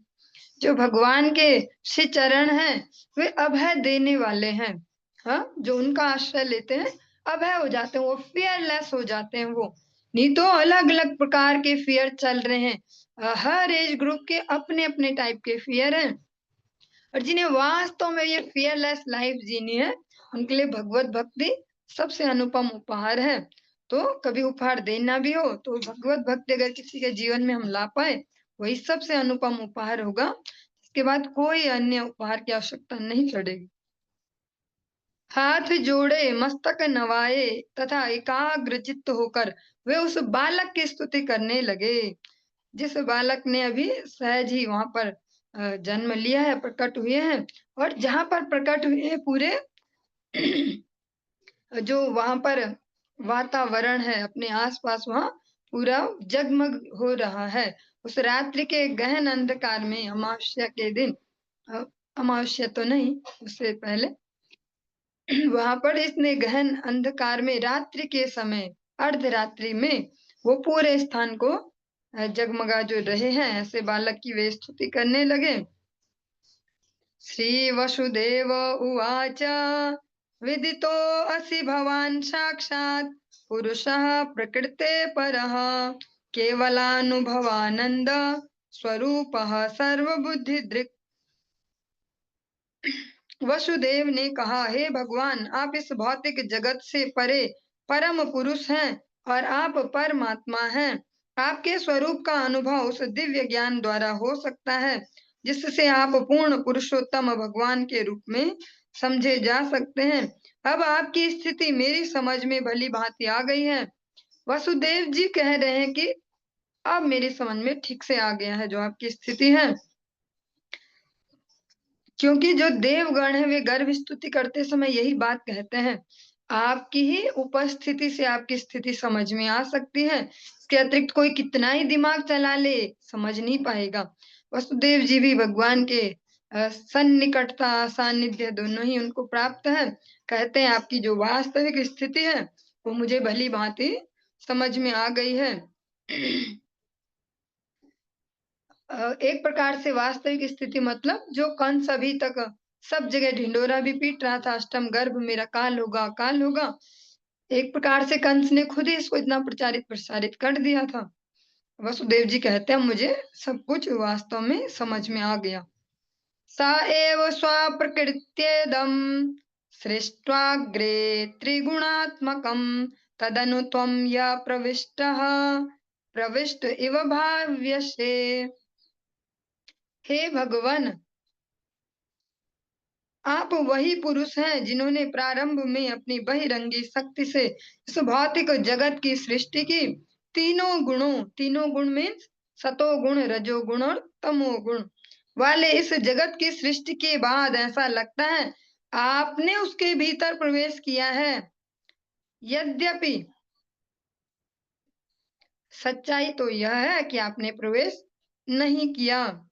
जो भगवान के श्री चरण हैं वे अभय देने वाले हैं। हाँ, जो उनका आश्रय लेते हैं अभय हो जाते हैं, वो फियरलेस हो जाते हैं। वो नहीं तो अलग अलग प्रकार के फियर चल रहे हैं, हर एज ग्रुप के अपने अपने टाइप के फियर हैं, और जिन्हें वास्तव में ये फियरलेस लाइफ जीनी है उनके लिए भगवत भक्ति सबसे अनुपम उपहार है। तो कभी उपहार देना भी हो तो भगवत भक्ति अगर किसी के जीवन में हम ला पाए, वही सबसे अनुपम उपहार होगा। इसके बाद कोई अन्य उपहार की आवश्यकता नहीं पड़ेगी। हाथ जोड़े, मस्तक नवाए तथा एकाग्र चित्त होकर वे उस बालक की स्तुति करने लगे, जिस बालक ने अभी सहज ही वहां पर जन्म लिया है, प्रकट हुए हैं। और जहां पर प्रकट हुए हैं पूरे जो वहां पर वातावरण है अपने आसपास, वहां पूरा जगमग हो रहा है। उस रात्रि के गहन अंधकार में अमावस्या के दिन, अमावस्या तो नहीं, उससे पहले वहां पर इसने गहन अंधकार में रात्रि के समय, अर्धरात्रि में वो पूरे स्थान को जगमगा जो रहे हैं, ऐसे बालक की वे स्तुति करने लगे। श्री वसुदेव उवाच विदितो असि भवान् साक्षात् पुरुषः प्रकृते परः केवलानुभवानंद स्वरूपः सर्वबुद्धिदृक्। वसुदेव ने कहा, हे भगवान, आप इस भौतिक जगत से परे परम पुरुष हैं और आप परमात्मा हैं। आपके स्वरूप का अनुभव उस दिव्य ज्ञान द्वारा हो सकता है जिससे आप पूर्ण पुरुषोत्तम भगवान के रूप में समझे जा सकते हैं। अब आपकी स्थिति मेरी समझ में भली भांति आ गई है। वसुदेव जी कह रहे हैं कि अब मेरी समझ में ठीक से आ गया है जो आपकी स्थिति है। क्योंकि जो देवगण है वे गर्भ स्तुति करते समय यही बात कहते हैं। आपकी ही उपस्थिति से आपकी स्थिति समझ में आ सकती है। इसके अतिरिक्त कोई कितना ही दिमाग चला ले, समझ नहीं पाएगा। वसुदेव जी भी भगवान के सन्निकटता, सानिध्य दोनों ही उनको प्राप्त है। कहते हैं आपकी जो वास्तविक स्थिति है वो मुझे भली भांति समझ में आ गई है। एक प्रकार से वास्तविक स्थिति मतलब जो कंस अभी तक सब जगह ढिंडोरा भी पीट रहा था, अष्टम गर्भ मेरा काल होगा, काल होगा। एक प्रकार से कंस ने खुद ही इसको इतना प्रचारित प्रसारित कर दिया था। वसुदेव जी कहते हैं मुझे सब कुछ वास्तव में समझ में आ गया। सा एव स्वप्रकृत्येदं सृष्ट्वाग्रे त्रिगुणात्मकं तदनु त्वं या प्रविष्ट इव भाव्यसे। हे भगवान, आप वही पुरुष हैं जिन्होंने प्रारंभ में अपनी बहिरंगी शक्ति से इस भौतिक जगत की सृष्टि की। तीनों गुण मीन्स सतोगुण, रजोगुण और तमोगुण वाले इस जगत की सृष्टि के बाद ऐसा लगता है आपने उसके भीतर प्रवेश किया है। यद्यपि सच्चाई तो यह है कि आपने प्रवेश नहीं किया।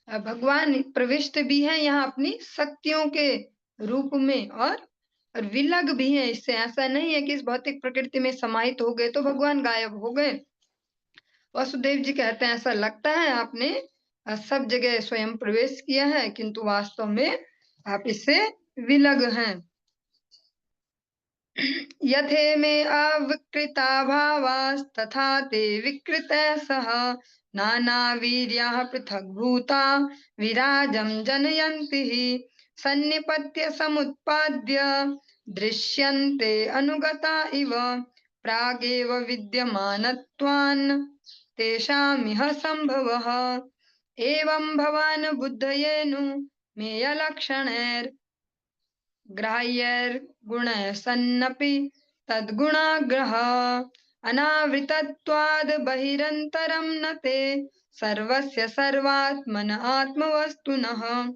भगवान प्रविष्ट भी हैं यहाँ अपनी शक्तियों के रूप में और विलग भी हैं इससे। ऐसा नहीं है कि इस भौतिक प्रकृति में समाहित हो गए तो भगवान गायब हो गए। वसुदेव जी कहते हैं ऐसा लगता है आपने सब जगह स्वयं प्रवेश किया है, किंतु वास्तव में आप इससे विलग हैं। यथे मे अविकृता भावास्तथा ते विकृतः सह नानावीर्याः पृथग्भूता विराजं जनयन्ति हि सन्निपत्य समुत्पाद्य दृश्यन्ते अनुगता इव प्रागेव विद्यमानत्वान् तेषामिह सम्भवः। एवं भवान् बुद्धयेनु मेयलक्षणैर् ग्राह्यैर्गुणैः सन्नपि तद्गुणाग्रह अनावृतत्वाद् बहिरन्तरं न ते सर्वस्य सर्वात्मन आत्मवस्तुनः।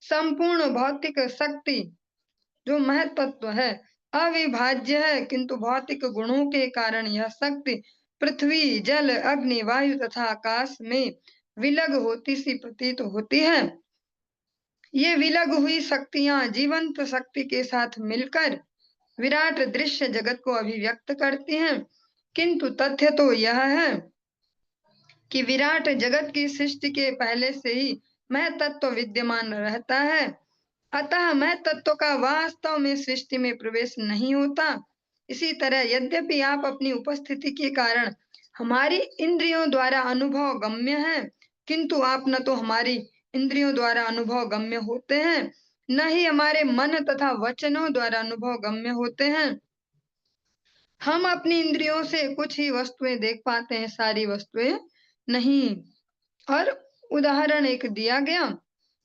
संपूर्ण भौतिक शक्ति जो महत्त्व है अविभाज्य है, किंतु भौतिक गुणों के कारण यह शक्ति पृथ्वी, जल, अग्नि, वायु तथा आकाश में विलग होती सी प्रतीत होती है। ये विलग हुई शक्तियां जीवंत शक्ति के साथ मिलकर विराट दृश्य जगत को अभिव्यक्त करती हैं, किंतु तथ्य तो यह है कि विराट जगत की सृष्टि के पहले से ही मैं तत्व विद्यमान रहता है। अतः मैं तत्व का वास्तव में सृष्टि में प्रवेश नहीं होता। इसी तरह यद्यपि आप अपनी उपस्थिति के कारण हमारी इंद्रियों द्वारा अनुभव गम्य है, किंतु आप न तो हमारी इंद्रियों द्वारा अनुभव गम्य होते हैं, न ही हमारे मन तथा वचनों द्वारा अनुभव गम्य होते हैं। हम अपनी इंद्रियों से कुछ ही वस्तुएं देख पाते हैं, सारी वस्तुएं नहीं। और उदाहरण एक दिया गया,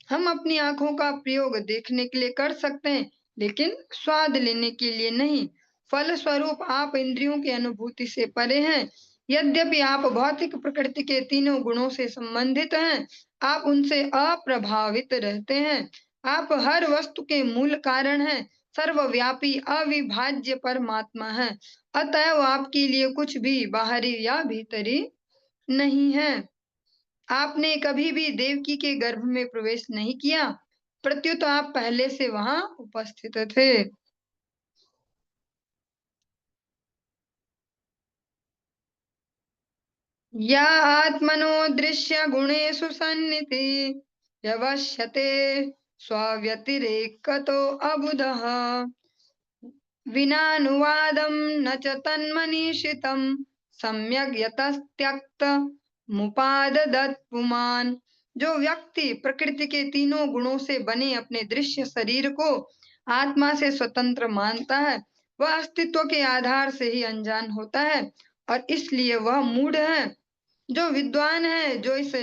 हम अपनी आंखों का प्रयोग देखने के लिए कर सकते हैं, लेकिन स्वाद लेने के लिए नहीं। फल स्वरूप आप इंद्रियों की अनुभूति से परे हैं। यद्यपि आप भौतिक प्रकृति के तीनों गुणों से संबंधित हैं, आप उनसे अप्रभावित रहते हैं। आप हर वस्तु के मूल कारण हैं, सर्वव्यापी अविभाज्य परमात्मा है। अतएव आपके लिए कुछ भी बाहरी या भीतरी नहीं है। आपने कभी भी देवकी के गर्भ में प्रवेश नहीं किया, प्रत्युत आप पहले से वहां उपस्थित थे। या आत्मनो दृश्य गुणेषु सन्निधि व्यवश्यते स्वाव्यतिरेकतो अबुधः विनानुवादं न च तन्मनीषितं सम्यग् यतस्त्यक्त मुपाददत् पुमान्। जो व्यक्ति प्रकृति के तीनों गुणों से बने अपने दृश्य शरीर को आत्मा से स्वतंत्र मानता है, वह अस्तित्व के आधार से ही अनजान होता है और इसलिए वह मूढ़ है। जो विद्वान है जो इस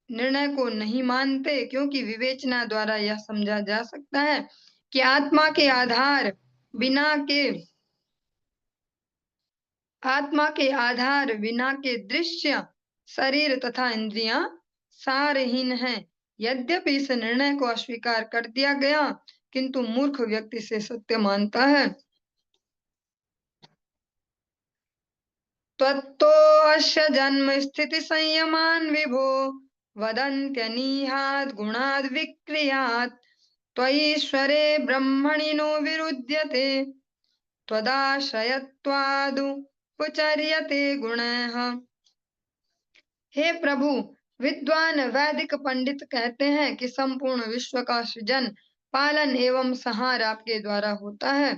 निर्णय को नहीं मानते, क्योंकि विवेचना द्वारा यह समझा जा सकता है कि आत्मा के आधार बिना के आत्मा के आधार बिना के दृश्य शरीर तथा इंद्रियां सारहीन हैं। यद्यपि इस निर्णय को अस्वीकार कर दिया गया, किंतु मूर्ख व्यक्ति से सत्य मानता है। त्वत्तोऽस्य जन्म स्थिति संयमान् विभो वदन्त्यनीहात् गुणाद् विक्रियात् त्वयीश्वरे ब्रह्मणि नो विरुध्यते त्वदाश्रयत्वादुपचर्यते गुणः। हे प्रभु, विद्वान वैदिक पंडित कहते हैं कि संपूर्ण विश्व का सृजन, पालन एवं संहार आपके द्वारा होता है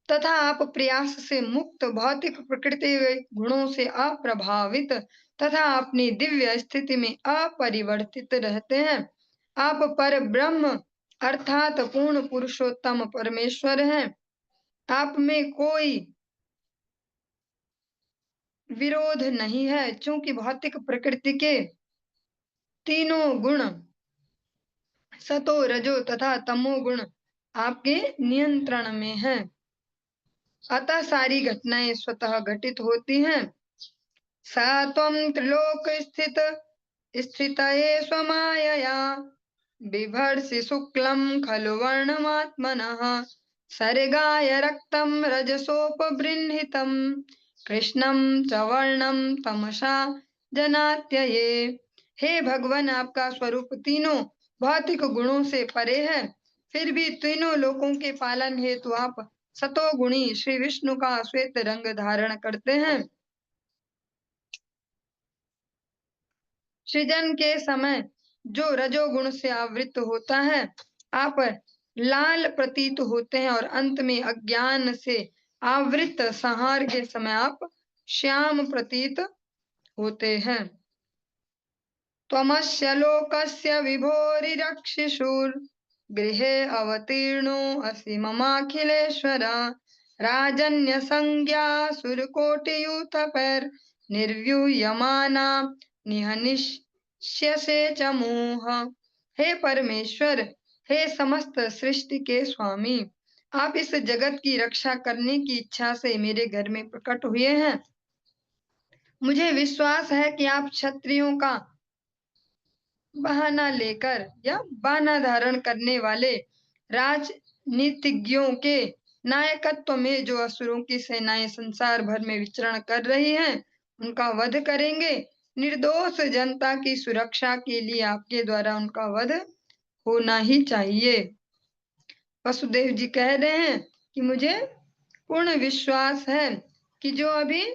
तथा आप प्रयास से मुक्त भौतिक प्रकृति गुणों से अप्रभावित तथा अपनी दिव्य स्थिति में अपरिवर्तित रहते हैं। आप पर ब्रह्म अर्थात पूर्ण पुरुषोत्तम परमेश्वर हैं। आप में कोई विरोध नहीं है, क्योंकि भौतिक प्रकृति के तीनों गुण सतो रजो तथा तमो गुण आपके नियंत्रण में हैं। अतः सारी घटनाएं स्वतः घटित होती हैं। सा त्वं त्रिलोक स्थितये स्वमायया बिभर्षि शुक्लं खलु वर्णमात्मनः सर्गाय रक्तं रजसोपबृंहितं कृष्णं च वर्णं तमसा जनात्यये। हे भगवान, आपका स्वरूप तीनों भौतिक गुणों से परे है, फिर भी तीनों लोकों के पालन हेतु आप सतोगुणी श्री विष्णु का श्वेत रंग धारण करते हैं। सृजन के समय जो रजोगुण से आवृत होता है, आप लाल प्रतीत होते हैं और अंत में अज्ञान से आवृत संहार के समय आप श्याम प्रतीत होते हैं। त्वमस्य लोकस्य विभोरिरक्षिषुर् गृहे अवतीर्णो असि ममाखिलेश्वर राजन्य संज्ञा सुरकोटियूथपैर् निर्व्यूयमाना निहनिष्यसे च मोह। हे परमेश्वर, हे समस्त सृष्टि के स्वामी, आप इस जगत की रक्षा करने की इच्छा से मेरे घर में प्रकट हुए हैं। मुझे विश्वास है कि आप क्षत्रियों का बहाना लेकर या बाना धारण करने वाले राजनीतिज्ञों के नायकत्व में जो असुरों की सेनाएं संसार भर में विचरण कर रही हैं, उनका वध करेंगे। निर्दोष जनता की सुरक्षा के लिए आपके द्वारा उनका वध होना ही चाहिए। वसुदेव जी कह रहे हैं कि मुझे पूर्ण विश्वास है कि जो अभी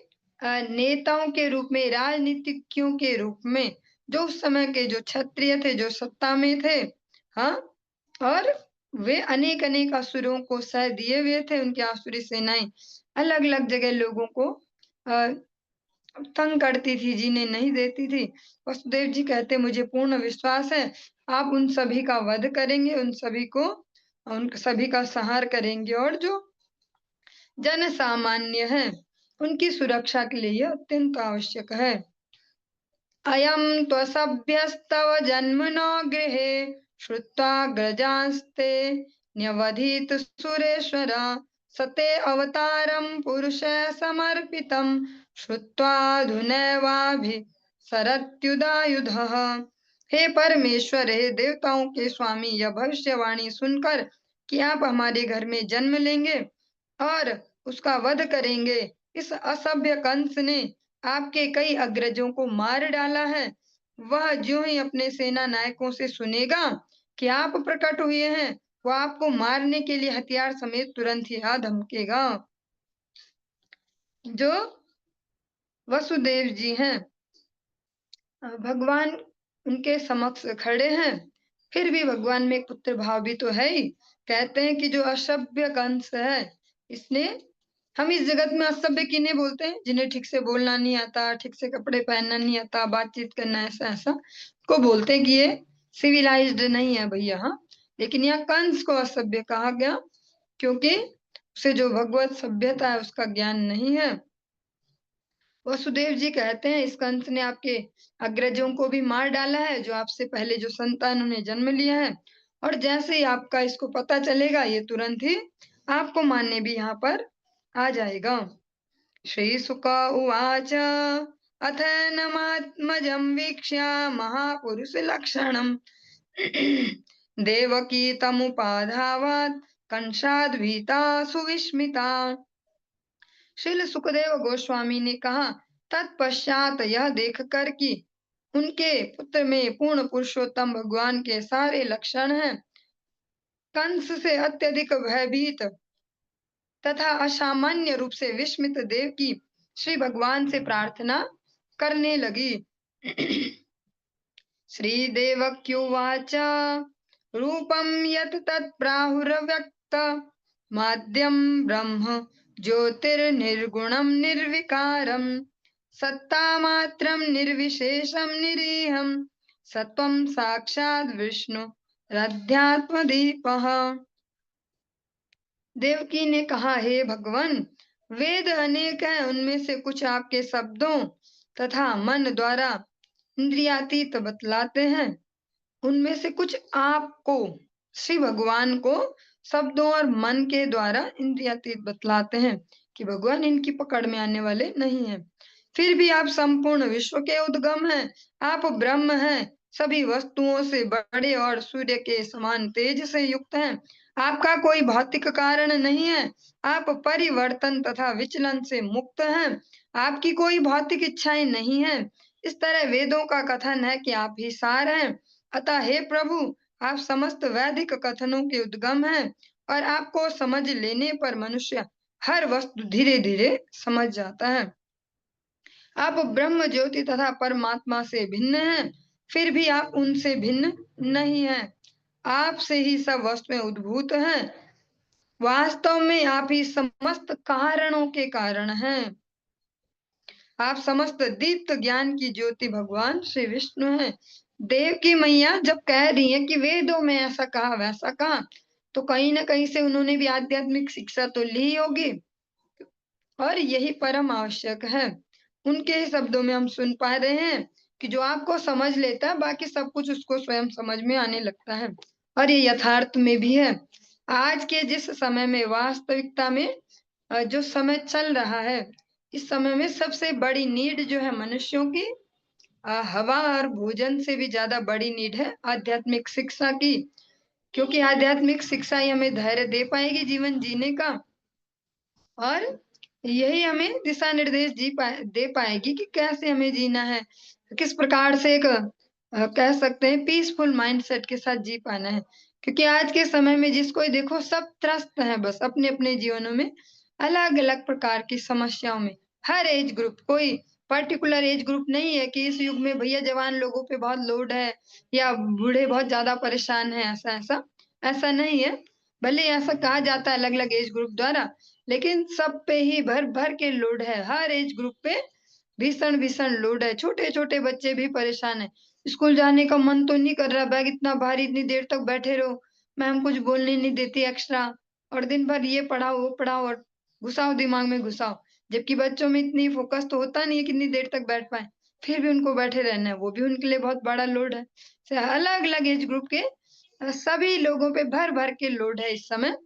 नेताओं के रूप में, राजनीतिज्ञों के रूप में जो उस समय के जो क्षत्रिय थे, जो सत्ता में थे, हाँ, और वे अनेक अनेक असुरों को सह दिए हुए थे। उनकी आसुरी सेनाएं अलग अलग जगह लोगों को तंग करती थी, जीने नहीं देती थी। वसुदेव जी कहते मुझे पूर्ण विश्वास है आप उन सभी का वध करेंगे, उन सभी का संहार करेंगे, और जो जन सामान्य है उनकी सुरक्षा के लिए यह अत्यंत आवश्यक है। अयं त्वसभ्यस्तव जन्मनो गृहे श्रुत्वा ग्रजांस्ते न्यवधीत सुरेश्वर सते अवतारं पुरुष समर्पितं श्रुत्वाधुनैवाभिसरत्युदायुधः। हे परमेश्वर, हे देवताओं के स्वामी, यह भविष्यवाणी सुनकर कि आप हमारे घर में जन्म लेंगे और उसका वध करेंगे, इस असभ्य कंस ने आपके कई अग्रजों को मार डाला है। वह ज्यों ही अपने सेना नायकों से सुनेगा कि आप प्रकट हुए हैं, वह आपको मारने के लिए हथियार समेत तुरंत ही आ धमकेगा। जो वसुदेव जी हैं, भगवान उनके समक्ष खड़े हैं, फिर भी भगवान में एक पुत्र भाव भी तो है ही। कहते हैं कि जो असभ्य कंस है, इसने, हम इस जगत में असभ्य किन्हें बोलते हैं? जिन्हें ठीक से बोलना नहीं आता, ठीक से कपड़े पहनना नहीं आता, बातचीत करना ऐसा ऐसा को बोलते हैं कि ये सिविलाइज्ड नहीं है भैया। हाँ, लेकिन यहाँ कंस को असभ्य कहा गया क्योंकि उसे जो भगवत सभ्यता है उसका ज्ञान नहीं है। वसुदेव जी कहते हैं इस कंस ने आपके अग्रजों को भी मार डाला है, जो आपसे पहले जो संतानों ने जन्म लिया है, और जैसे ही आपका इसको पता चलेगा, ये तुरंत ही आपको मारने भी यहाँ पर आ जाएगा। श्रीशुक उवाच अथ नमात्मजं वीक्ष्य महापुरुषलक्षणम् देवकी तमुपाधावत् कंसाद् भीता सुविस्मिता। श्रील सुखदेव गोस्वामी ने कहा, तत्पश्चात यह देखकर कि उनके पुत्र में पूर्ण पुरुषोत्तम भगवान के सारे लक्षण हैं, कंस से अत्यधिक भयभीत तथा असामान्य रूप से विस्मित देवकी श्री भगवान से प्रार्थना करने लगी। श्रीदेवक्युवाच रूपं यत् तत् प्राहुरव्यक्त माद्यं ब्रह्म ज्योतिर्निर्गुणं निर्विकारं सत्तामात्रं निर्विशेषं निरीहं सत्वं साक्षात् विष्णुरध्यात्मदीपः। देवकी ने कहा, हे भगवान, वेद अनेक हैं, उनमें से कुछ आपके शब्दों तथा मन द्वारा इंद्रियातीत बतलाते हैं, उनमें से कुछ आपको श्री भगवान को शब्दों और मन के द्वारा इंद्रियातीत बतलाते हैं कि भगवान इनकी पकड़ में आने वाले नहीं हैं। फिर भी आप संपूर्ण विश्व के उद्गम हैं, आप ब्रह्म हैं, सभी वस्तुओं से बड़े और सूर्य के समान तेज से युक्त हैं। आपका कोई भौतिक कारण नहीं है, आप परिवर्तन तथा विचलन से मुक्त हैं, आपकी कोई भौतिक इच्छाएं नहीं है। इस तरह वेदों का कथन है कि आप ही सार हैं। अतः हे प्रभु, आप समस्त वैदिक कथनों के उद्गम हैं और आपको समझ लेने पर मनुष्य हर वस्तु धीरे धीरे समझ जाता है। आप ब्रह्म ज्योति तथा परमात्मा से भिन्न हैं, फिर भी आप उनसे भिन्न नहीं हैं। आपसे ही सब वस्तुएं उद्भूत हैं। वास्तव में आप ही समस्त कारणों के कारण हैं। आप समस्त दीप्त ज्ञान की ज्योति भगवान श्री विष्णु हैं। देव की मैया जब कह रही है कि वेदों में ऐसा कहा वैसा कहा, तो कहीं ना कहीं से उन्होंने भी आध्यात्मिक शिक्षा तो ली होगी और यही परम आवश्यक है। उनके शब्दों में हम सुन पा रहे हैं कि जो आपको समझ लेता है, बाकी सब कुछ उसको स्वयं समझ में आने लगता है। और ये यथार्थ में भी है। आज के जिस समय में वास्तविकता में जो समय चल रहा है, इस समय में सबसे बड़ी नीड जो है मनुष्यों की, हवा और भोजन से भी ज्यादा बड़ी नीड है आध्यात्मिक शिक्षा की, क्योंकि आध्यात्मिक शिक्षा ही हमें धैर्य दे पाएगी जीवन जीने का और यही हमें दिशा निर्देश दे पाएगी कि कैसे हमें जीना है, किस प्रकार से एक कह सकते हैं पीसफुल माइंडसेट के साथ जी पाना है। क्योंकि आज के समय में जिसको ही देखो सब त्रस्त हैं, बस अपने अपने जीवनों में अलग अलग प्रकार की समस्याओं में। हर एज ग्रुप, कोई पर्टिकुलर एज ग्रुप नहीं है कि इस युग में भैया जवान लोगों पे बहुत लोड है या बूढ़े बहुत ज्यादा परेशान है, ऐसा नहीं है। भले ऐसा कहा जाता है अलग अलग एज ग्रुप द्वारा, लेकिन सब पे ही भर भर के लोड है। हर एज ग्रुप पे भीषण भीषण लोड है। छोटे छोटे बच्चे भी परेशान है। स्कूल जाने का मन तो नहीं कर रहा, बैग इतना भारी, इतनी देर तक बैठे रहो, मैम कुछ बोलने नहीं देती एक्स्ट्रा, और दिन भर ये पढ़ाओ वो पढ़ाओ और घुसाओ दिमाग में घुसाओ। जबकि बच्चों में इतनी फोकस तो होता नहीं है कितनी देर तक बैठ पाए, फिर भी उनको बैठे रहना है, वो भी उनके लिए बहुत बड़ा लोड है। अलग अलग एज ग्रुप के सभी लोगों पे भर भर के लोड है इस समय।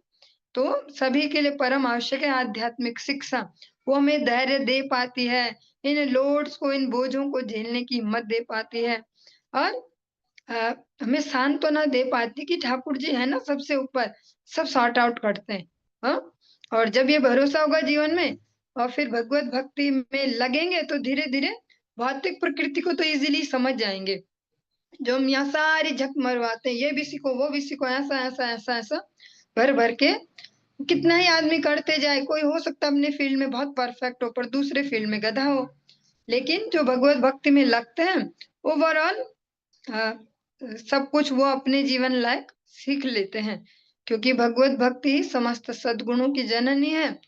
तो सभी के लिए परम आवश्यक है आध्यात्मिक शिक्षा। वो हमें धैर्य दे पाती है, इन लोड्स को, इन बोझों को झेलने की हिम्मत दे पाती है और हमें सांत्वना दे पाती कि ठाकुर जी है ना सबसे ऊपर, सब सॉर्ट आउट करते हैं। हाँ, और जब ये भरोसा होगा जीवन में और फिर भगवत भक्ति में लगेंगे तो धीरे धीरे भौतिक प्रकृति को तो इजीली समझ जाएंगे। जो हम यहाँ सारी झक मरवाते हैं, ये भी सीखो वो भी सीखो, ऐसा ऐसा ऐसा ऐसा भर भर के कितना ही आदमी करते जाए। कोई हो सकता है अपने फील्ड में बहुत परफेक्ट हो पर दूसरे फील्ड में गधा हो, लेकिन जो भगवत भक्ति में लगते हैं ओवरऑल सब कुछ वो अपने जीवन लायक सीख लेते हैं, क्योंकि भगवत भक्ति ही समस्त सद्गुणों की जननी है।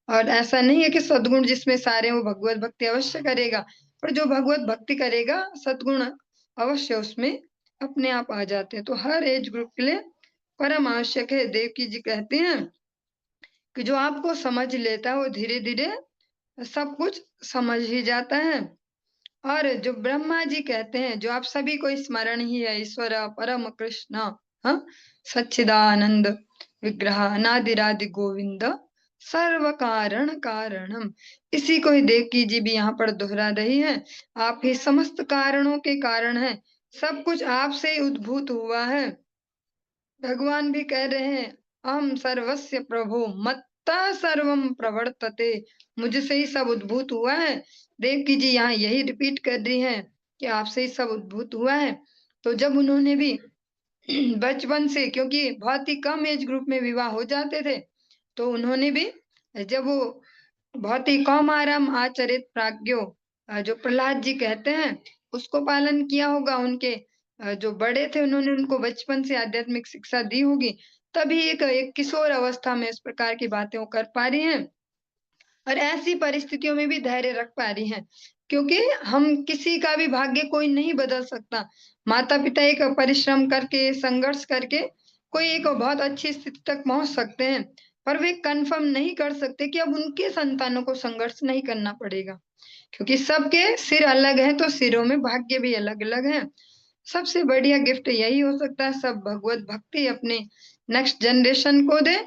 और ऐसा नहीं है कि सद्गुण जिसमें सारे वो भगवत भक्ति अवश्य करेगा, पर जो भगवत भक्ति करेगा सद्गुण अवश्य उसमें अपने आप आ जाते हैं। तो हर एज ग्रुप के लिए परम आवश्यक है। देवकी जी कहते हैं कि जो आपको समझ लेता है वो धीरे धीरे सब कुछ समझ ही जाता है। और जो ब्रह्मा जी कहते हैं, जो आप सभी को स्मरण ही है, ईश्वर परम कृष्ण, हाँ, सच्चिदानंद विग्रह अनादिरादि गोविंद सर्व कारण कारणम। इसी को ही देवकी जी भी यहाँ पर दोहरा रही है। आप ही समस्त कारणों के कारण हैं। सब कुछ आपसे ही उद्भूत हुआ है। भगवान भी कह रहे हैं, अहम सर्वस्य प्रभु मत्ता सर्वम प्रवर्तते। मुझसे ही सब उद्भूत हुआ है। देवकी जी यहाँ यही रिपीट कर रही हैं कि आपसे ही सब उद्भूत हुआ है। तो जब उन्होंने भी बचपन से, क्योंकि बहुत ही कम एज ग्रुप में विवाह हो जाते थे, तो उन्होंने भी जब वो बहुत ही कौमारम आचरित प्राज्ञो, जो प्रहलाद जी कहते हैं, उसको पालन किया होगा। उनके जो बड़े थे उन्होंने उनको बचपन से आध्यात्मिक शिक्षा दी होगी, तभी एक एक किशोर अवस्था में इस प्रकार की बातें वो कर पा रही हैं। और ऐसी परिस्थितियों में भी धैर्य रख पा रही हैं, क्योंकि हम किसी का भी भाग्य कोई नहीं बदल सकता। माता-पिता एक परिश्रम करके, संघर्ष करके कोई एक बहुत अच्छी स्थिति तक पहुँच सकते हैं, पर वे कन्फर्म नहीं कर सकते कि अब उनके संतानों को संघर्ष नहीं करना पड़ेगा, क्योंकि सबके सिर अलग हैं, तो सिरों में भाग्य भी अलग-अलग हैं। सबसे बढ़िया गिफ्ट यही हो सकता है, सब भगवत भक्ति अपने नेक्स्ट जनरेशन को दें,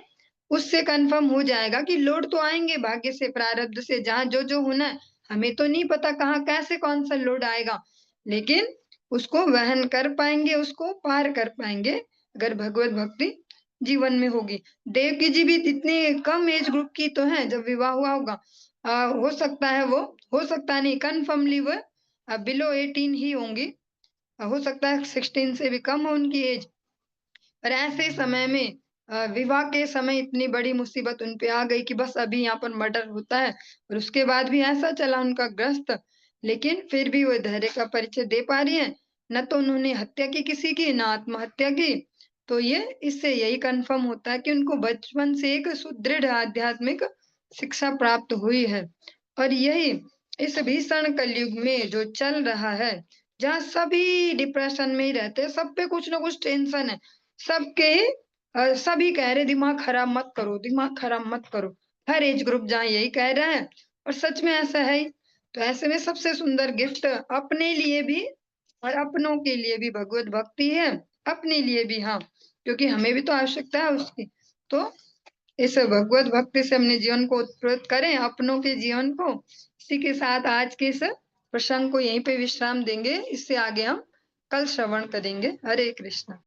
उससे कन्फर्म हो जाएगा कि लोड तो आएँगे भाग्य से, प्रारब्ध से, जहाँ जो-जो होना है, हमें तो नहीं पता कहाँ कैसे कौन-सा लोड आएगा, लेकिन उसको वहन कर पाएँगे, उसको पार कर पाएँगे, अगर भगवत भक्ति जीवन में होगी। देवकी जी भी इतनी कम एज ग्रुप की तो हैं, जब विवाह हुआ होगा। हो सकता है वो, हो सकता नहीं, कन्फर्मली वो बिलो 18 ही होंगी। हो सकता है 16 से भी कम हो उनकी एज। पर ऐसे समय में विवाह के समय इतनी बड़ी मुसीबत उन पे आ गई कि बस अभी यहाँ पर मर्डर होता है, और उसके बाद भी ऐसा चला उनका ग्रस्त, लेकिन फिर भी वो धैर्य का परिचय दे पा रही हैं। ना तो उन्होंने हत्या की किसी की, ना आत्महत्या की। तो ये इससे यही कन्फर्म होता है कि उनको बचपन से एक सुदृढ़ आध्यात्मिक शिक्षा प्राप्त हुई है। और यही इस भीषण कलयुग में जो चल रहा है, जहाँ सभी डिप्रेशन में ही रहते हैं, सब पे कुछ ना कुछ टेंशन है। सबके सभी कह रहे दिमाग खराब मत करो, दिमाग खराब मत करो। हर एज ग्रुप जहाँ यही कह रहा है, और सच में ऐसा है ही। तो ऐसे में सबसे सुंदर गिफ्ट अपने लिए भी और अपनों के लिए भी भगवत भक्ति है, अपने लिए भी हाँ, क्योंकि हमें भी तो आवश्यकता है उसकी। तो इस भगवत भक्ति से अपने जीवन को उत्प्रेरित करें, अपनों के जीवन को। इसी के साथ आज के इस प्रसंग को यहीं पे विश्राम देंगे। इससे आगे हम कल श्रवण करेंगे। हरे कृष्ण।